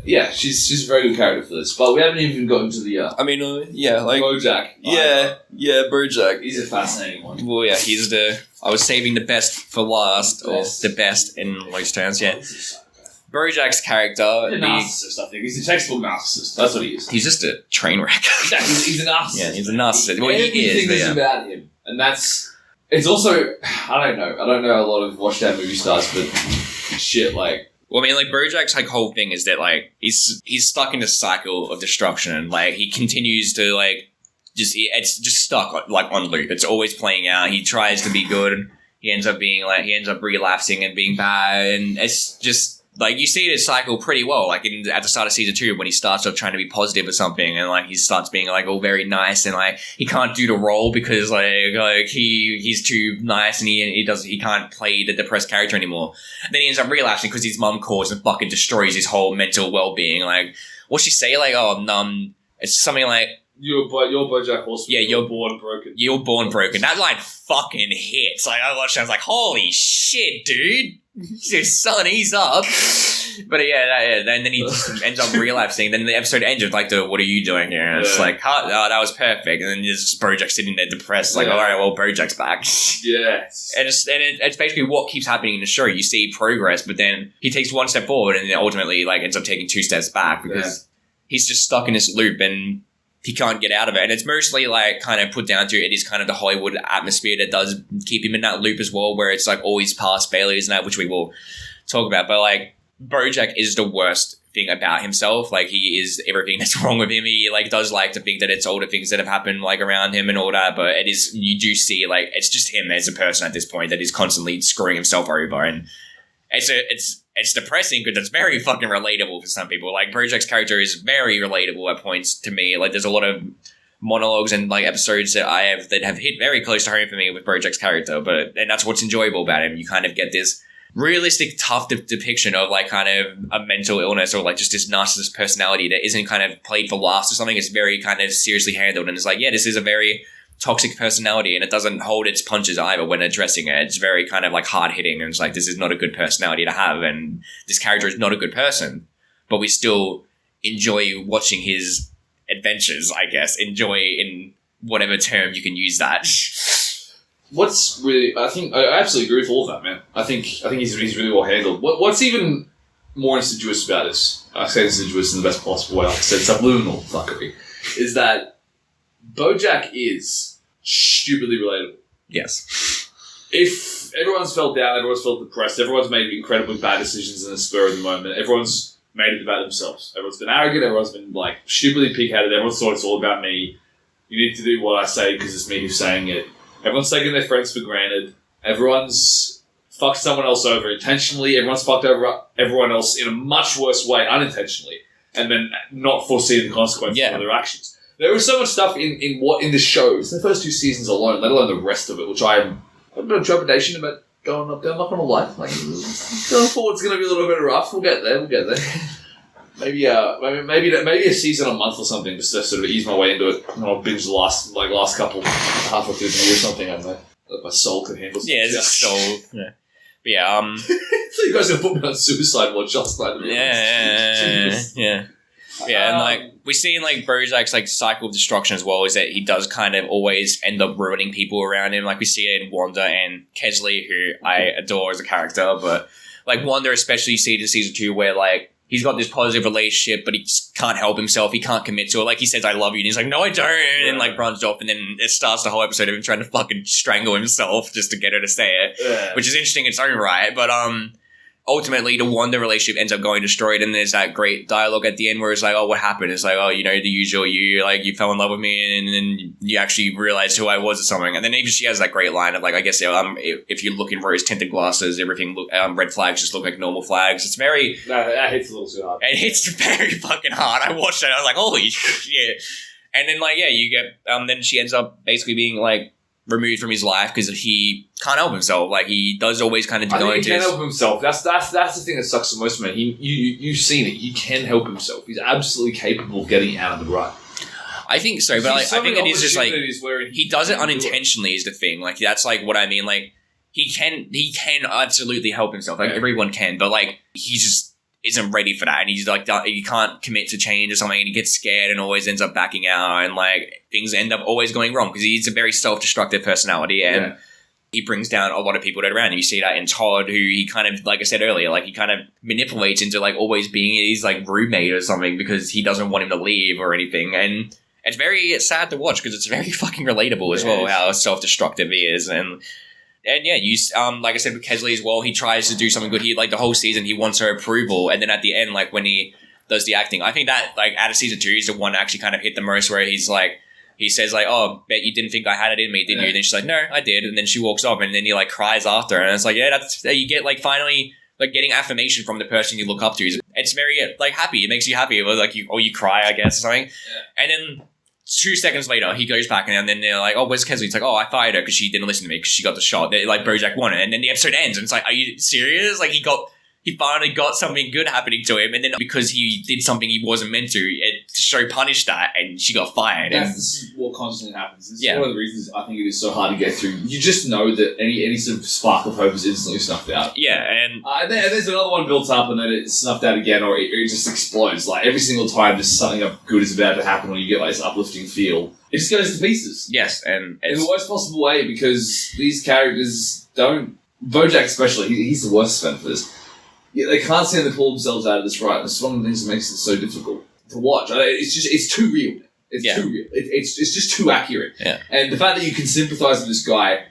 she's a very good character for this. But we haven't even gotten to the, like Bojack. Bojack. He's a fascinating one. Well, he's I was saving the best for last, or the best in most terms, Bojack's character. He's a narcissist, I think. He's a textbook narcissist. That's what he is. He's just a train wreck. He's a narcissist. Yeah, he's a narcissist. Well, everything is about him. And it's also, I don't know a lot of watched out movie stars, but shit, like... Well, I mean, like, Bojack's like whole thing is that, like, he's stuck in this cycle of destruction. Like, he continues to, like, it's just stuck, like, on loop. It's always playing out. He tries to be good. He ends up relapsing and being bad. And it's just... Like, you see this cycle pretty well, like, at the start of season 2 when he starts off trying to be positive or something, and, like, he starts being, like, all very nice, and, like, he can't do the role because, like he's too nice, and he can't play the depressed character anymore. And then he ends up relapsing because his mum calls and fucking destroys his whole mental well-being. Like, what's she say? Like, it's something like... You're Bojack Horseman. Yeah, you're born broken. You're born broken. That line fucking hits. Like, I watched it, I was like, holy shit, dude. son, ease up. But and then he ends up relapsing. Then the episode ends with like, what are you doing here? And it's like, oh, that was perfect. And then there's just Bojack sitting there depressed, like, all right, well, Bojack's back. Yeah. And it's basically what keeps happening in the show. You see progress, but then he takes one step forward and then ultimately like ends up taking 2 steps back because he's just stuck in this loop and he can't get out of it. And it's mostly like kind of put down to it is kind of the Hollywood atmosphere that does keep him in that loop as well, where it's like always past failures and that, which we will talk about. But like Bojack is the worst thing about himself. Like he is everything that's wrong with him. He like does like to think that it's all the things that have happened like around him and all that, but it is, you do see like it's just him as a person at this point that is constantly screwing himself over. And it's depressing because it's very fucking relatable for some people. Like Bojack's character is very relatable at points to me. Like there's a lot of monologues and like episodes that have hit very close to home for me with Bojack's character. And that's what's enjoyable about him. You kind of get this realistic, tough depiction of like kind of a mental illness or like just this narcissist personality that isn't kind of played for laughs or something. It's very kind of seriously handled, and it's like, yeah, this is a very toxic personality, and it doesn't hold its punches either when addressing it. It's very kind of like hard hitting, and it's like, this is not a good personality to have, and this character is not a good person, but we still enjoy watching his adventures, I guess. Enjoy in whatever term you can use that. What's really, I absolutely agree with all of that, man. I think he's really well handled. What's even more insidious about this, I say insidious in the best possible way, like I said, subliminal fuckery, is that Bojack is stupidly relatable. Yes. If everyone's felt down, everyone's felt depressed, everyone's made incredibly bad decisions in the spur of the moment, everyone's made it about themselves. Everyone's been arrogant, everyone's been like stupidly pig-headed, everyone's thought it's all about me. You need to do what I say because it's me who's saying it. Everyone's taking their friends for granted. Everyone's fucked someone else over intentionally. Everyone's fucked over everyone else in a much worse way unintentionally, and then not foreseeing the consequences of their actions. There was so much stuff in this show, the first 2 seasons alone, let alone the rest of it, which I have a bit of trepidation about going up there. I'm not going to lie. Like, going forward, it's going to be a little bit rough. We'll get there. Maybe a season a month or something, just to sort of ease my way into it. And I'll binge the last couple, halfway through the year or something. I don't know. My soul can handle. Yeah, it's just soul. Yeah. But yeah. So you guys are put me on suicide watch just like Yeah. And like we see in like Bojack's like cycle of destruction as well is that he does kind of always end up ruining people around him. Like we see it in Wanda and Kesley, who I adore as a character, but like Wanda especially, you see it in season 2 where like he's got this positive relationship, but he just can't help himself. He can't commit to it. Like he says, "I love you," and he's like, "No, I don't," and like runs off, and then it starts the whole episode of him trying to fucking strangle himself just to get her to say it, which is interesting in its own right. But ultimately, the Wanda relationship ends up going destroyed, and there's that great dialogue at the end where it's like, "Oh, what happened?" It's like, "Oh, you know, the usual. You like you fell in love with me, and then you actually realized who I was or something." And then even she has that great line of like, "I guess if you look in rose-tinted glasses, everything red flags just look like normal flags." It's very that hits a little too hard. It hits very fucking hard. I watched it. I was like, "Holy shit!" And then like you get then she ends up basically being like removed from his life because he can't help himself. Like he does always kind of go into. He can't help himself. That's the thing that sucks the most, man. You've seen it. He can help himself. He's absolutely capable of getting out of the rut. I think so, but like, I think it is just like he does it unintentionally. Is the thing. Like that's like what I mean. Like he can absolutely help himself. Like everyone can, but like he just isn't ready for that, and he's like he can't commit to change or something, and he gets scared and always ends up backing out, and like things end up always going wrong because he's a very self-destructive personality, and he brings down a lot of people that are around him. You see that in Todd, who he kind of, like I said earlier, like he kind of manipulates into like always being his like roommate or something because he doesn't want him to leave or anything, and it's very sad to watch because it's very fucking relatable as well how self-destructive he is. And yeah, you like I said with Kesley as well, he tries to do something good. He like the whole season he wants her approval, and then at the end, like when he does the acting, I think that like out of season 2 is the one that actually kind of hit the most, where he says like, "Oh, bet you didn't think I had it in me, did you?" And then she's like, "No, I did." And then she walks off, and then he like cries after, and it's like, yeah, that's you get like finally like getting affirmation from the person you look up to. It's very like happy. It makes you happy, like you cry, I guess, or something. Yeah. And then 2 seconds later, he goes back, and then they're like, "Oh, where's Kesley?" It's like, "Oh, I fired her because she didn't listen to me because she got the shot." Like Bojack won it, and then the episode ends, and it's like, "Are you serious?" Like he finally got something good happening to him, and then because he did something he wasn't meant to, it show punished that, and she got fired. This is what constantly happens. This is Yeah. one of the reasons I think it is so hard to get through. You just know that any sort of spark of hope is instantly snuffed out. Yeah, and There's another one built up and then it's snuffed out again, or it just explodes. Like every single time there's something good is about to happen, or you get like this uplifting feel, it just goes to pieces. yes, and In the worst possible way, because these characters don't. Bojack especially, he's the worst fan for this. Yeah, they can't seem to pull themselves out of this right. That's one of the things that makes it so difficult to watch. It's too real. It's too real. It's just too accurate. Yeah. And the fact that you can sympathise with this guy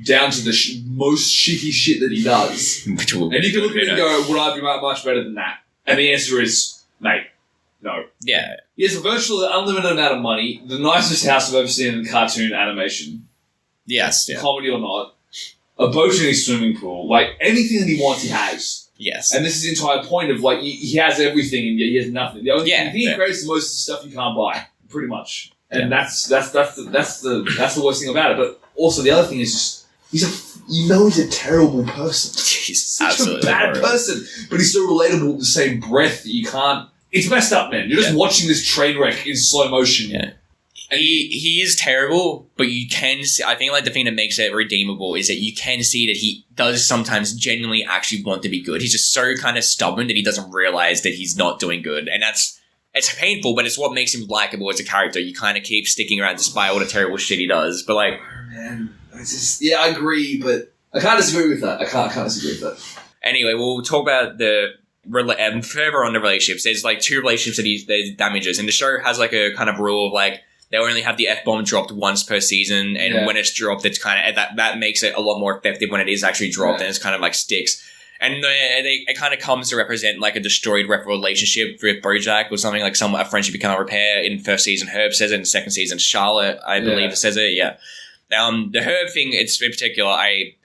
down to the most shitty shit that he does, and you can look at him and go, "Would I be much better than that?" And the answer is, mate, no. Yeah. He has a virtually unlimited amount of money, the nicest house I've ever seen in cartoon animation, Yes. Yeah. comedy or not, a boat in his swimming pool, like anything that he wants, he has. Yes. And this is the entire point of like he has everything and yet he has nothing. The only thing he creates the most is stuff you can't buy, pretty much. And that's the worst thing about it. But also the other thing is just he's a terrible person. He's Such absolutely a bad horrible. person, but he's so relatable with the same breath that you can't. It's messed up, man. You're just watching this train wreck in slow motion. Yeah. He is terrible, but you can see, I think like the thing that makes it redeemable is that you can see that he does sometimes genuinely actually want to be good. He's just so kind of stubborn that he doesn't realize that he's not doing good. And it's painful, but it's what makes him likable as a character. You kind of keep sticking around despite all the terrible shit he does. But like, Oh, man, I agree, but I can't disagree with that. I can't disagree with that. anyway, we'll talk about further on the relationships. There's like two relationships that damages, and the show has like a kind of rule of like, they only have the F-bomb dropped once per season, and when it's dropped, it's kind of that makes it a lot more effective when it is actually dropped, and it's kind of like sticks. And it kind of comes to represent like a destroyed relationship with Bojack or something, like a friendship you can't repair. In first season, Herb says it. In second season, Charlotte, I believe, says it. Yeah. The Herb thing, it's in particular, I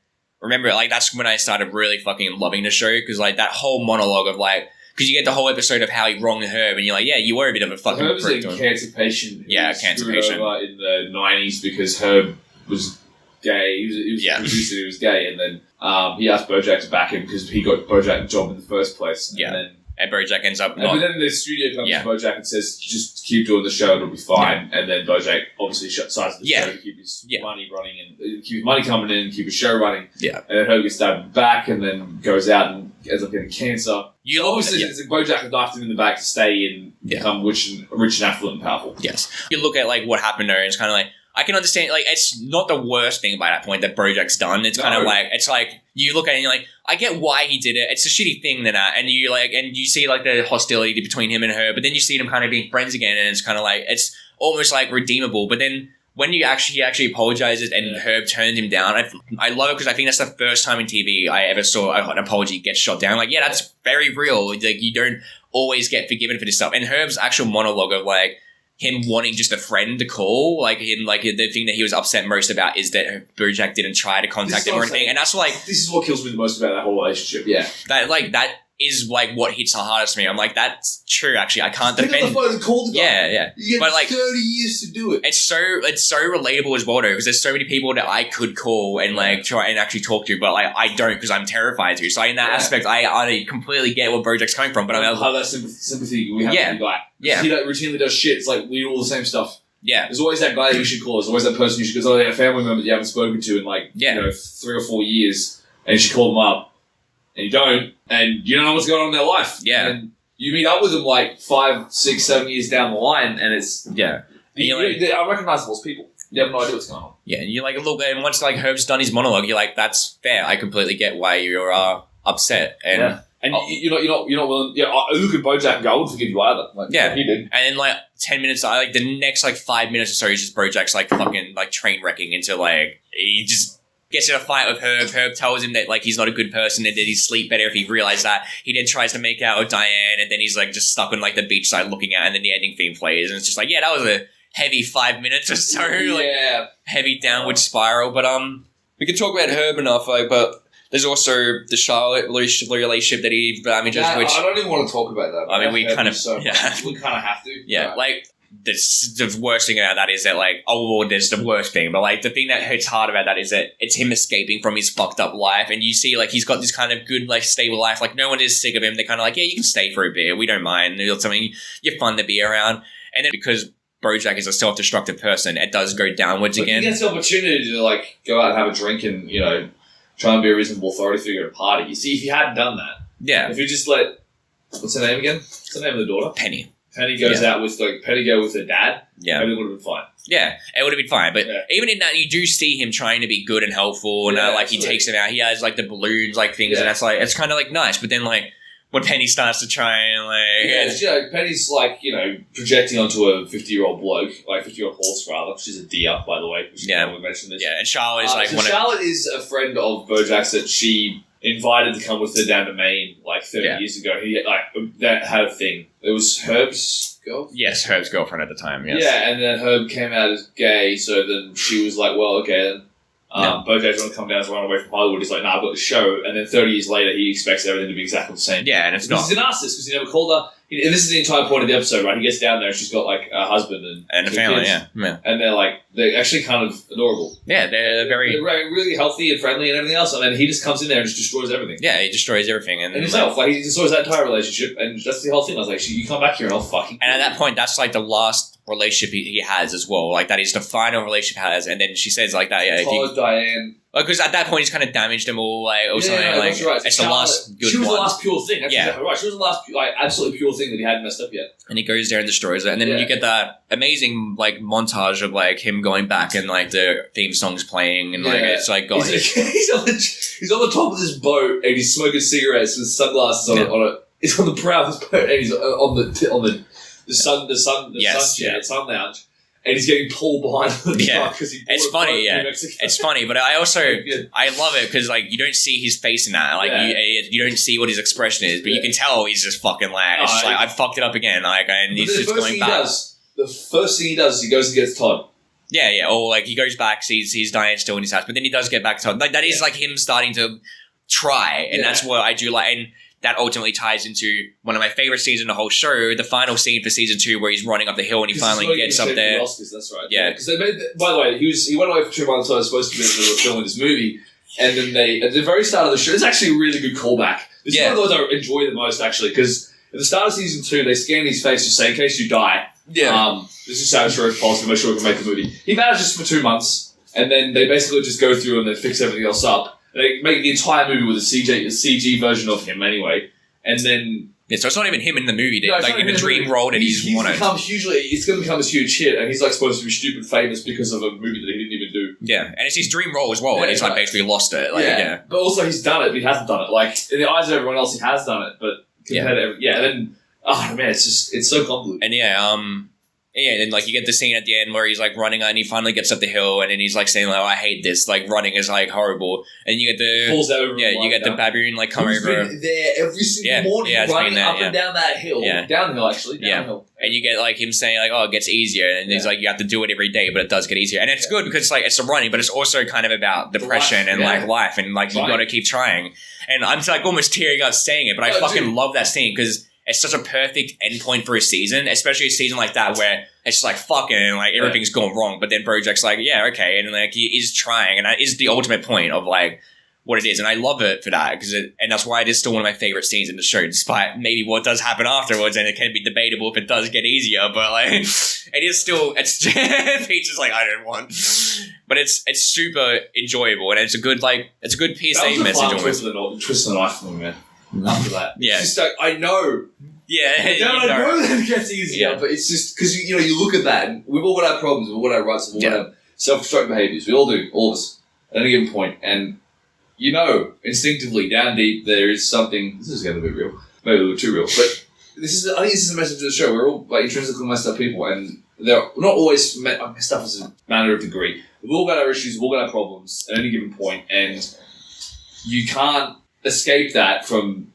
remember like that's when I started really fucking loving the show, because like that whole monologue of like, because you get the whole episode of how he wronged Herb, and you're like, yeah, you were a bit of a fucking Herb was a prick to him. cancer patient. Yeah, cancer screwed patient. over in the 90s because Herb was gay. He was produced that he was gay, and then he asked Bojack to back him because he got Bojack the job in the first place. Yeah. And then, And Bojack ends up but then the studio comes to Bojack and says, just keep doing the show, it'll be fine. And then Bojack obviously sides the show to keep his money running and keep his money coming in and keep his show running. Yeah. And then Herb gets stabbed in the back and then goes out and ends up getting cancer. Obviously, it's like Bojack had knifed him in the back to stay and become rich and affluent and powerful. Yes. You look at like what happened there, and it's kind of like, I can understand, like, it's not the worst thing by that point that Bojack's done. It's kind of like, it's like, you look at it and you're like, I get why he did it. It's a shitty thing than that. And you see like the hostility between him and her, but then you see them kind of being friends again, and it's kind of like, it's almost like redeemable. But then when he actually apologizes and Herb turned him down, I love it, because I think that's the first time in TV I ever saw an apology get shot down. Like, yeah, that's very real. Like, you don't always get forgiven for this stuff. And Herb's actual monologue of like, him wanting just a friend to call, like him, like the thing that he was upset most about is that Bojack didn't try to contact him or anything, and that's like, this is what kills me the most about that whole relationship. Yeah, that is like what hits the hardest to me. I'm like, that's true. Actually, I can't defend. Pick up the phone and call the guy. Yeah. You get but like 30 years to do it. It's so relatable as well, though, because there's so many people that I could call and like try and actually talk to, but like I don't, because I'm terrified to. So in that aspect, I completely get where Bojack's coming from. But I how that sympathy we have for the guy. Yeah, he routinely does shit. It's like we do all the same stuff. Yeah, there's always that guy you should call. There's always that person you should call. There's a family member that you haven't spoken to in like 3 or 4 years, and you should call them up. And you don't, and you don't know what's going on in their life. Yeah. And you meet up with them like 5, 6, 7 years down the line, and it's... Yeah. They're unrecognizable as people. You have no idea what's going on. Yeah, and you're like, look, and once like Herb's done his monologue, you're like, that's fair. I completely get why you're upset. And and you're not willing... Yeah, look at Bojack and go, I wouldn't forgive you either. Like, he did. And then like 10 minutes, like the next like 5 minutes or so is just Bojack's like fucking like train wrecking into like... He just... gets in a fight with Herb. Herb tells him that like he's not a good person and that he'd sleep better if he realized that. He then tries to make out with Diane, and then he's like just stuck on like the beachside looking at, and then the ending theme plays, and it's just like, yeah, that was a heavy 5 minutes or so. Like, heavy downward spiral. But we can talk about Herb enough, like, but there's also the Charlotte relationship that he damages, which I don't even want to talk about that. I mean, we kind of we kind of have to. Yeah, like. The worst thing about that is that like, there's the worst thing, but like the thing that hurts hard about that is that it's him escaping from his fucked up life, and you see like he's got this kind of good like stable life, like no one is sick of him. They're kind of like, yeah, you can stay for a bit, we don't mind, it's something you're fun to be around. And then because Bojack is a self-destructive person, it does go downwards again. He gets the opportunity to like go out and have a drink and try and be a reasonable authority figure at a party. You see, if you hadn't done that, if you just let what's her name again? What's the name of the daughter? Penny. Penny goes out with Penny go with her dad. Yeah, everything would have been fine. Yeah, it would have been fine. But even in that, you do see him trying to be good and helpful, and he takes them out. He has like the balloons, like things, and that's like it's kind of like nice. But then like when Penny starts to try and Penny's like projecting onto a 50-year-old bloke, like 50-year-old horse rather, which is a deer, by the way. We mentioned this. Yeah, and Charlotte is like Charlotte is a friend of Bojack's that she invited to come with her down to Maine like 30 years ago. He that had a thing. It was Herb's girlfriend? Yes, Herb's girlfriend at the time, yes. Yeah, and then Herb came out as gay, so then she was like, well, okay, then Bojack's want to come down and run away from Hollywood. He's like, nah, I've got the show. And then 30 years later, he expects everything to be exactly the same. Yeah, and it's not. He's a narcissist because he never called her. And this is the entire point of the episode, right? He gets down there and she's got like a husband and a family, kids. yeah. And they're actually kind of adorable. Yeah, they're really healthy and friendly and everything else. And then he just comes in there and just destroys everything. Yeah, he destroys everything. And himself. Like, he destroys that entire relationship. And that's the whole thing. I was like, you come back here and I'll fucking... And at that point, that's like the last relationship he has as well. Like, that is the final relationship he has. And then she says like that, Diane... Because at that point, he's kind of damaged them all, like, or something. Like, that's right. It's the last good one. She was the last pure thing. That's exactly right. She was the last, absolutely pure thing that he hadn't messed up yet. And he goes there and destroys it. And then you get that amazing, like, montage of, like, him going back and, like, the theme song's playing. And, like, it's like, God. He's on the top of this boat and he's smoking cigarettes with sunglasses on it. He's on the prow of this boat and he's on the sun lounge. And he's getting pulled behind the truck because he it's funny, it's funny, but I also I love it because like you don't see his face in that, like you don't see what his expression is, but you can tell he's just fucking like it's just like I fucked it up again, like and he's just going back. The first thing he does is he goes and gets Todd. Or like he goes back, sees Diane still in his house, but then he does get back to Todd. Like that is like him starting to try, and that's what I do like. And that ultimately ties into one of my favorite scenes in the whole show, the final scene for season 2 where he's running up the hill and he finally gets up there. Oscars, that's right. Yeah. Because by the way, he went away for 2 months, so I was supposed to be in the middle of filming this movie. And then at the very start of the show, it's actually a really good callback. This is one of those I enjoy the most, actually, because at the start of season 2, they scan his face to say, in case you die, this is Savage Rose policy to make sure we can make the movie. He manages for 2 months, and then they basically just go through and they fix everything else up. And they make the entire movie with a CG version of him anyway. And then... so it's not even him in the movie. Like in the dream role that he's wanted. It's going to become this huge hit, and he's like supposed to be stupid famous because of a movie that he didn't even do. Yeah, and it's his dream role as well, and he's like basically lost it. Like, but also he's done it, but he hasn't done it. Like, in the eyes of everyone else, he has done it, but compared to and then... Oh, man, it's so convoluted. And and then like you get the scene at the end where he's like running and he finally gets up the hill and then he's like saying like, oh, I hate this, like running is like horrible. And you get the falls over. You get the baboon like come over there every single morning running up and down that hill. Downhill actually. Downhill. And you get like him saying like, oh, it gets easier, and he's like, you have to do it every day, but it does get easier. And it's good because like it's a running, but it's also kind of about depression and like life, and like you got to keep trying. And I'm like almost tearing up saying it, but I fucking love that scene because it's such a perfect endpoint for a season, especially a season like that where it's just like fucking and like everything's going wrong. But then Bojack's like, okay, and like he is trying, and that is the ultimate point of like what it is, and I love it for that and that's why it is still one of my favorite scenes in the show, despite maybe what does happen afterwards, and it can be debatable if it does get easier, but like it is still Peach is like I don't want, but it's super enjoyable, and it's a good PSA message almost. Twist the knife for me, man. After that, it's just like I know. I know that it gets easier, but it's just because you look at that, and we've all got our problems, we've all got our rights, we've all got our self-destructive behaviours. We all do, all of us, at any given point, and instinctively, down deep, there is something. This is going to be real, maybe a little too real, but I think this is a message of the show. We're all like intrinsically messed up people, and they're not always messed up as a matter of degree. We've all got our issues, we've all got our problems at any given point, and you can't escape that from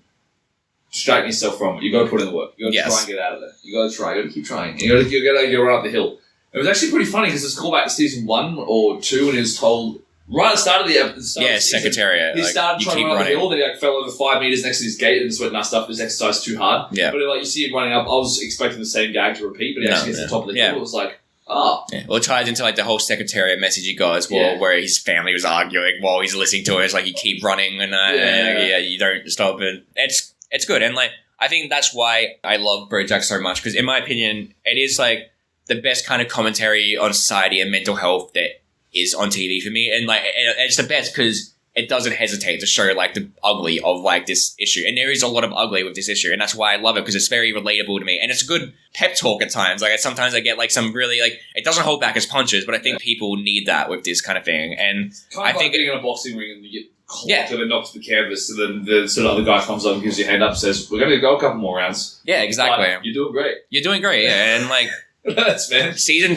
distracting yourself from it. You got to put in the work. You got to try and get out of there. You got to try. You got to keep trying. You got to go run up the hill. It was actually pretty funny because it's called back to season 1 or 2, and he was told right at the start of the episode. Secretariat. He started trying to run up the hill, then he fell over 5 meters next to his gate and just went, nah, stuff this exercise too hard. Yeah. But you see him running up. I was expecting the same gag to repeat, but he actually gets to the top of the hill. It was like, oh. Yeah. Well, it ties into like the whole Secretariat message he got as well, where his family was arguing while he's listening to it. It's like you keep running and you don't stop. And it's good. And like I think that's why I love BoJack so much, because in my opinion, it is like the best kind of commentary on society and mental health that is on TV for me. And like, it's the best because it doesn't hesitate to show like the ugly of like this issue. And there is a lot of ugly with this issue. And that's why I love it, because it's very relatable to me. And it's a good pep talk at times. Like sometimes I get like some really like, it doesn't hold back its punches, but I think people need that with this kind of thing. And kind of I think being in a boxing ring and you get clocked and then knocked to the canvas, and then the sort of other guy comes up and gives you a hand up and says, we're going to go a couple more rounds. Yeah, exactly. But you're doing great. You're doing great, yeah. And like, that's man. Season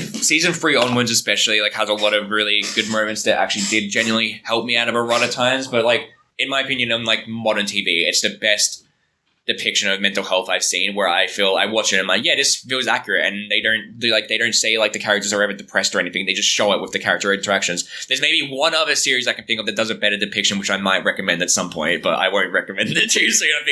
3 onwards especially like has a lot of really good moments that actually did genuinely help me out of a run at times. But like in my opinion, on like modern TV, it's the best depiction of mental health I've seen, where I feel I watch it and I'm like, yeah, this feels accurate. And they don't say like the characters are ever depressed or anything. They just show it with the character interactions. There's maybe one other series I can think of that does a better depiction, which I might recommend at some point, but I won't recommend it too soon. I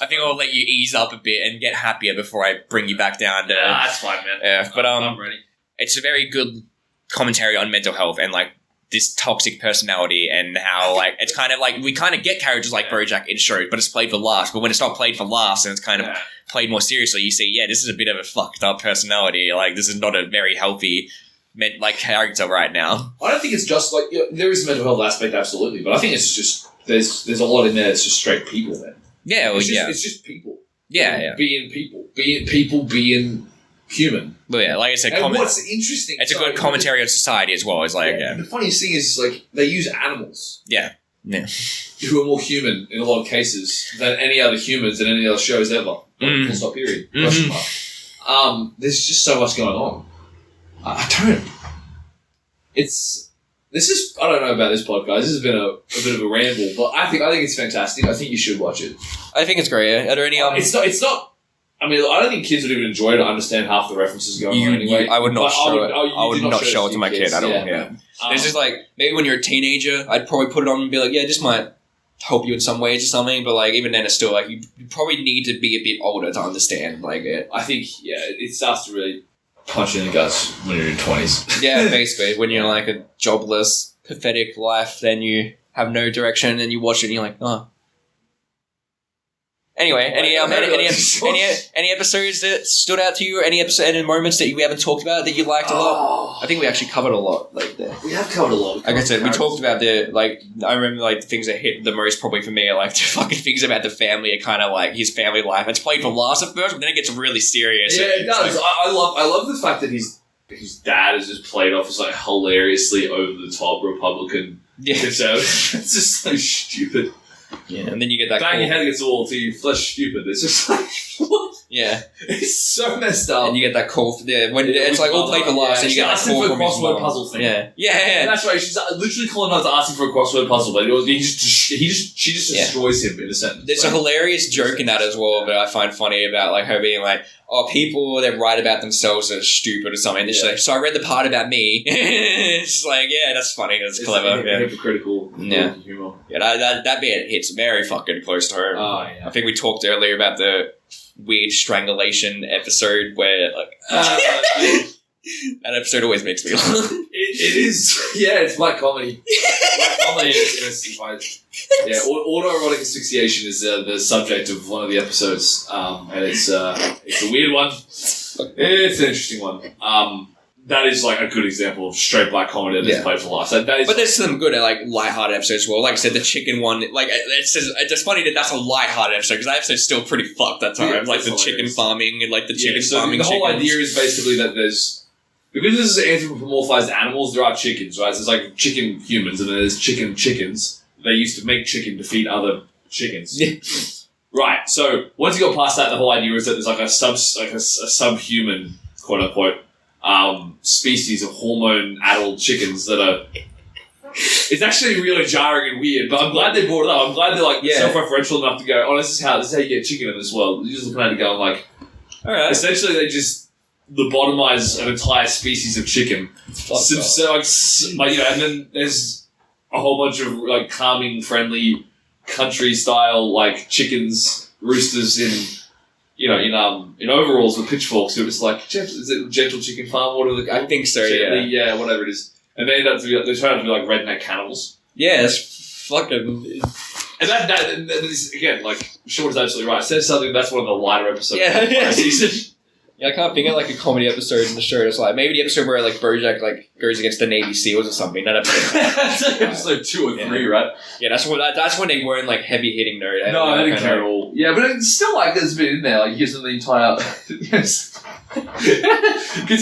think I'll let you ease up a bit and get happier before I bring you back down to. That's fine, man. Yeah, but I'm ready. It's a very good commentary on mental health and like this toxic personality, and how like it's kind of like we kind of get characters like Bojack in shows, but it's played for laughs. But when it's not played for laughs and it's kind of played more seriously, you see, this is a bit of a fucked up personality. Like this is not a very healthy like character right now. I don't think it's just like there is a mental health aspect, absolutely, but I think it's just there's a lot in there that's just straight people, man. Yeah, well, it's just people. Yeah. Being people, being human. Well, yeah, like I said, and what's interesting, it's a good commentary on society as well. It's like, the funniest thing is like they use animals. Yeah. Who are more human in a lot of cases than any other humans in any other shows ever. Full stop, period. Question mark. There's just so much going on. I don't know about this podcast. This has been a bit of a ramble, but I think it's fantastic. I think you should watch it. I think it's great. Yeah. Are there any? It's not. I mean, I don't think kids would even enjoy it or understand half the references going on anyway. I would not show it. I would not show it to my kid at all. Yeah. This is like, maybe when you're a teenager, I'd probably put it on and be like, yeah, this might help you in some ways or something. But like, even then, it's still like, you probably need to be a bit older to understand like it. I think, it starts to really punch you in the guts when you're in your 20s. Yeah, basically. When you're like a jobless, pathetic life, then you have no direction and you watch it and you're like, oh. Anyway, any episodes that stood out to you, or any moments that we haven't talked about that you liked a lot? I think we actually covered a lot. Like we have covered a lot. Like I said, we talked about I remember like the things that hit the most probably for me are like the fucking things about the family are kind of like his family life. It's played for laughs at first, but then it gets really serious. Yeah, it does. Like, I love the fact that his dad is just played off as like hilariously over the top Republican conservative. It's just so stupid. Yeah, and then you get that bang your head against the wall till you flesh stupid. It's just like, what? Yeah. It's so messed up. And you get that call, when it's like all played for laughs, and you get that call from his mom. Puzzle thing. Yeah. And that's right, she's literally calling out to asking for a crossword puzzle, but she just destroys him in a sentence. There's a hilarious joke in that as well that I find funny about like her being like, oh, people that write about themselves are stupid or something. She's like, so I read the part about me. It's just like, yeah, that's funny. That's clever. Hypocritical humor. Yeah, that bit hits very fucking close to home. Oh, yeah. I think we talked earlier about the weird strangulation episode where like that episode always makes me laugh. It is, it's black comedy. Black comedy is autoerotic asphyxiation is the subject of one of the episodes, and it's a weird one. It's an interesting one. That is like a good example of straight black comedy that is played for laughs. But there's some good like lighthearted episodes as well. Like I said, the chicken one, like it's just funny that that's a lighthearted episode because that episode's still pretty fucked at times. Like the chicken farming and like the chicken farming. The whole idea is basically that because this is anthropomorphized animals, there are chickens, right? So there's like chicken humans and then there's chickens. They used to make chicken to feed other chickens. Yeah. Right. So once you got past that, the whole idea is that there's like a subhuman, quote unquote, species of hormone-addled chickens that are... It's actually really jarring and weird, but I'm glad they brought it up. I'm glad they're like self-referential enough to go, oh, this is how you get chicken in this world. You're just looking at it going like... Alright. Essentially, they just lobotomize an entire species of chicken. And then there's a whole bunch of like calming, friendly, country-style like chickens, roosters in overalls with pitchforks. It was like, is it Gentle Chicken Farm? What are the? I think so. Yeah, whatever it is. And they end up they turn out to be like redneck cannibals. Yeah, it's fucking. And that is, again, like, Shaun is absolutely right. It says something that's one of the lighter episodes of the season. Yeah, I can't think of like a comedy episode in the show. It's like maybe the episode where like Bojack like goes against the Navy SEALs or something. That episode. That's like episode 2 or 3, right? Yeah, that's when they weren't like heavy hitting though. No, I didn't care at all. Yeah, but it's still like there's a bit in there. Like he gives them the entire gets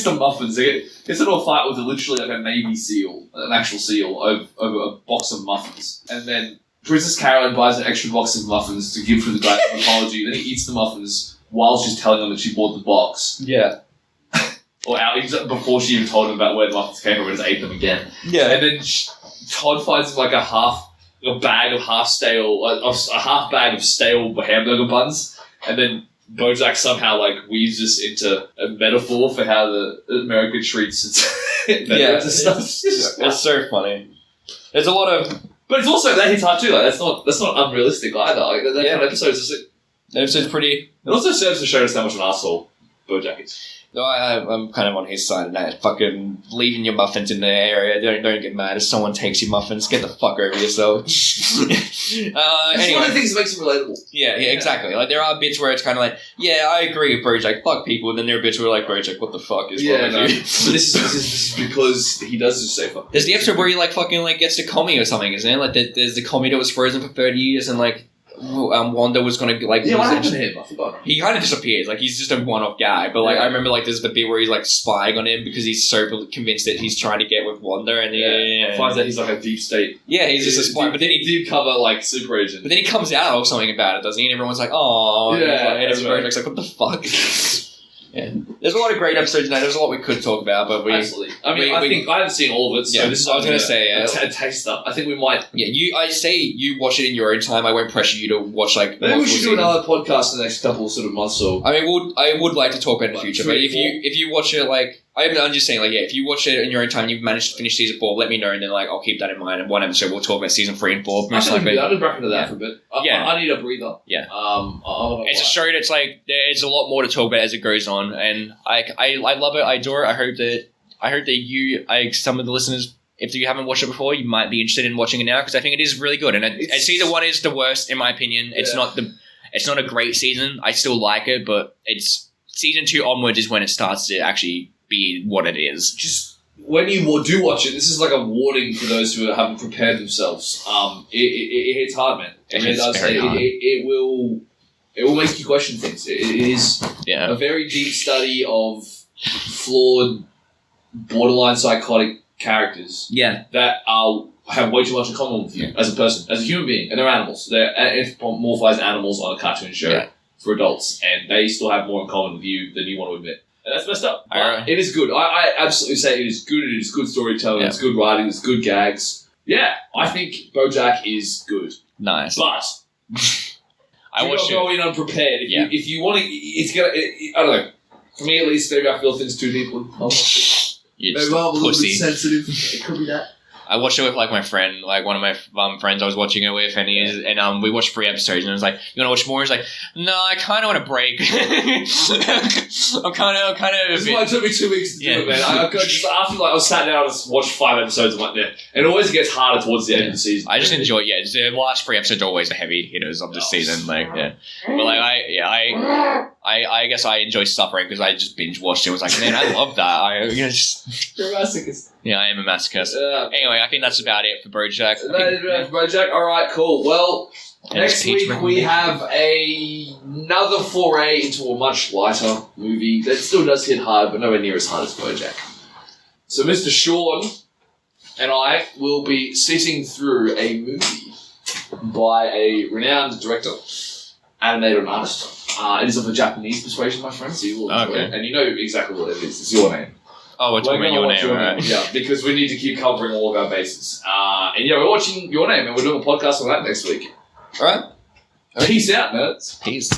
the muffins. Gets into a fight with literally like a Navy SEAL, an actual SEAL, over a box of muffins, and then Princess Caroline buys an extra box of muffins to give to the guy as an apology. Then he eats the muffins while she's telling them that she bought the box. Yeah. Or before she even told him about where the muffins came from and just ate them again. Yeah. And then Todd finds him like a half bag of stale hamburger buns, and then Bojack somehow like weaves this into a metaphor for how the America treats its veterans and stuff. It's so funny. There's a lot of, but it's also that hits hard too. Like that's not unrealistic either. Like that kind of episode is just. The episode's pretty. It also serves to show us how much of an asshole Bojack is. No, I'm kind of on his side of that. Fucking leaving your muffins in the area. Don't get mad if someone takes your muffins. Get the fuck over yourself. It's anyway. one of the things that makes it relatable. Yeah, exactly. Like there are bits where it's kind of like, yeah, I agree with Bojack. Fuck people. And then there are bits where like Bojack, what the fuck is wrong with you? But this is because he does just say fuck. There's the episode where he like fucking like gets the commie or something, isn't it? Like there's the commie that was frozen for 30 years and like. Wanda was gonna like. Yeah, what happened to him? I forgot. He kind of disappears. Like he's just a one-off guy. But like I remember, like there's the bit where he's like spying on him because he's so convinced that he's trying to get with Wanda, and finds out he's like a deep state. Yeah, he's just a spy. But then he deep cover like super agent. But then he comes out or something about it, doesn't he? And everyone's like, "Oh, yeah." And everyone's like, "What the fuck?" Yeah, there's a lot of great episodes in that. There's a lot we could talk about, but absolutely. I mean, I think I haven't seen all of it, so this is. I was going to say a taster. I think we might. Yeah, I say you watch it in your own time. I won't pressure you to watch like. Maybe we should do another podcast in the next couple sort of months or. I mean, I would like to talk about it in the future, but if you watch it like. I'm just saying, like, yeah, if you watch it in your own time, you've managed to finish season 4, let me know, and then, like, I'll keep that in mind. And one episode, we'll talk about season 3 and 4. I've been back into that for a bit. I need a breather. Yeah. It's a show that's, like, there's a lot more to talk about as it goes on, and I love it. I adore it. I hope that some of the listeners, if you haven't watched it before, you might be interested in watching it now, because I think it is really good. And season 1 is the worst, in my opinion. It's not a great season. I still like it, but it's season 2 onwards is when it starts to actually be what it is. Just when you do watch it, this is like a warning for those who haven't prepared themselves. It hits hard, man. It will make you question things. It is a very deep study of flawed, borderline psychotic characters. Yeah, that have way too much in common with you as a person, as a human being, and they're animals. They're anthropomorphized animals on a cartoon show for adults, and they still have more in common with you than you want to admit. And that's messed up. It is good. I absolutely say it is good. It is good storytelling. It's good writing. It's good gags. Yeah, I think BoJack is good. Nice. But I watch go in unprepared. If you want to, it's gonna. I don't know. For me, at least, maybe I feel things too deeply. Maybe I'm a little bit sensitive. It could be that. I watched it with like my friend, like one of my friends I was watching it with, and we watched 3 episodes, and I was like, "You want to watch more?" He's like, "No, I kind of want a break." I'm kind of. This is why it took me 2 weeks to do it, man. After I was sat down and watched 5 episodes, and went there. And it always gets harder towards the end of the season. I just enjoy. The last 3 episodes are always the heavy hitters of the season. But like I guess I enjoy suffering because I just binge watched it. I was like, man, I love that. You're a masochist. Yeah, I am a masochist. Anyway, I think that's about it for Bojack. Bojack. All right, cool. Well, next week we have another foray into a much lighter movie that still does hit hard, but nowhere near as hard as Bojack. So Mr. Shaun and I will be sitting through a movie by a renowned director, animator and artist. It is of a Japanese persuasion, my friend, so you will enjoy it. And you know exactly what it is. It's Your Name. Oh, we're talking about Your Name, right? Yeah, because we need to keep covering all of our bases. And we're watching Your Name, and we're doing a podcast on that next week. All right. Peace out, nerds. Peace.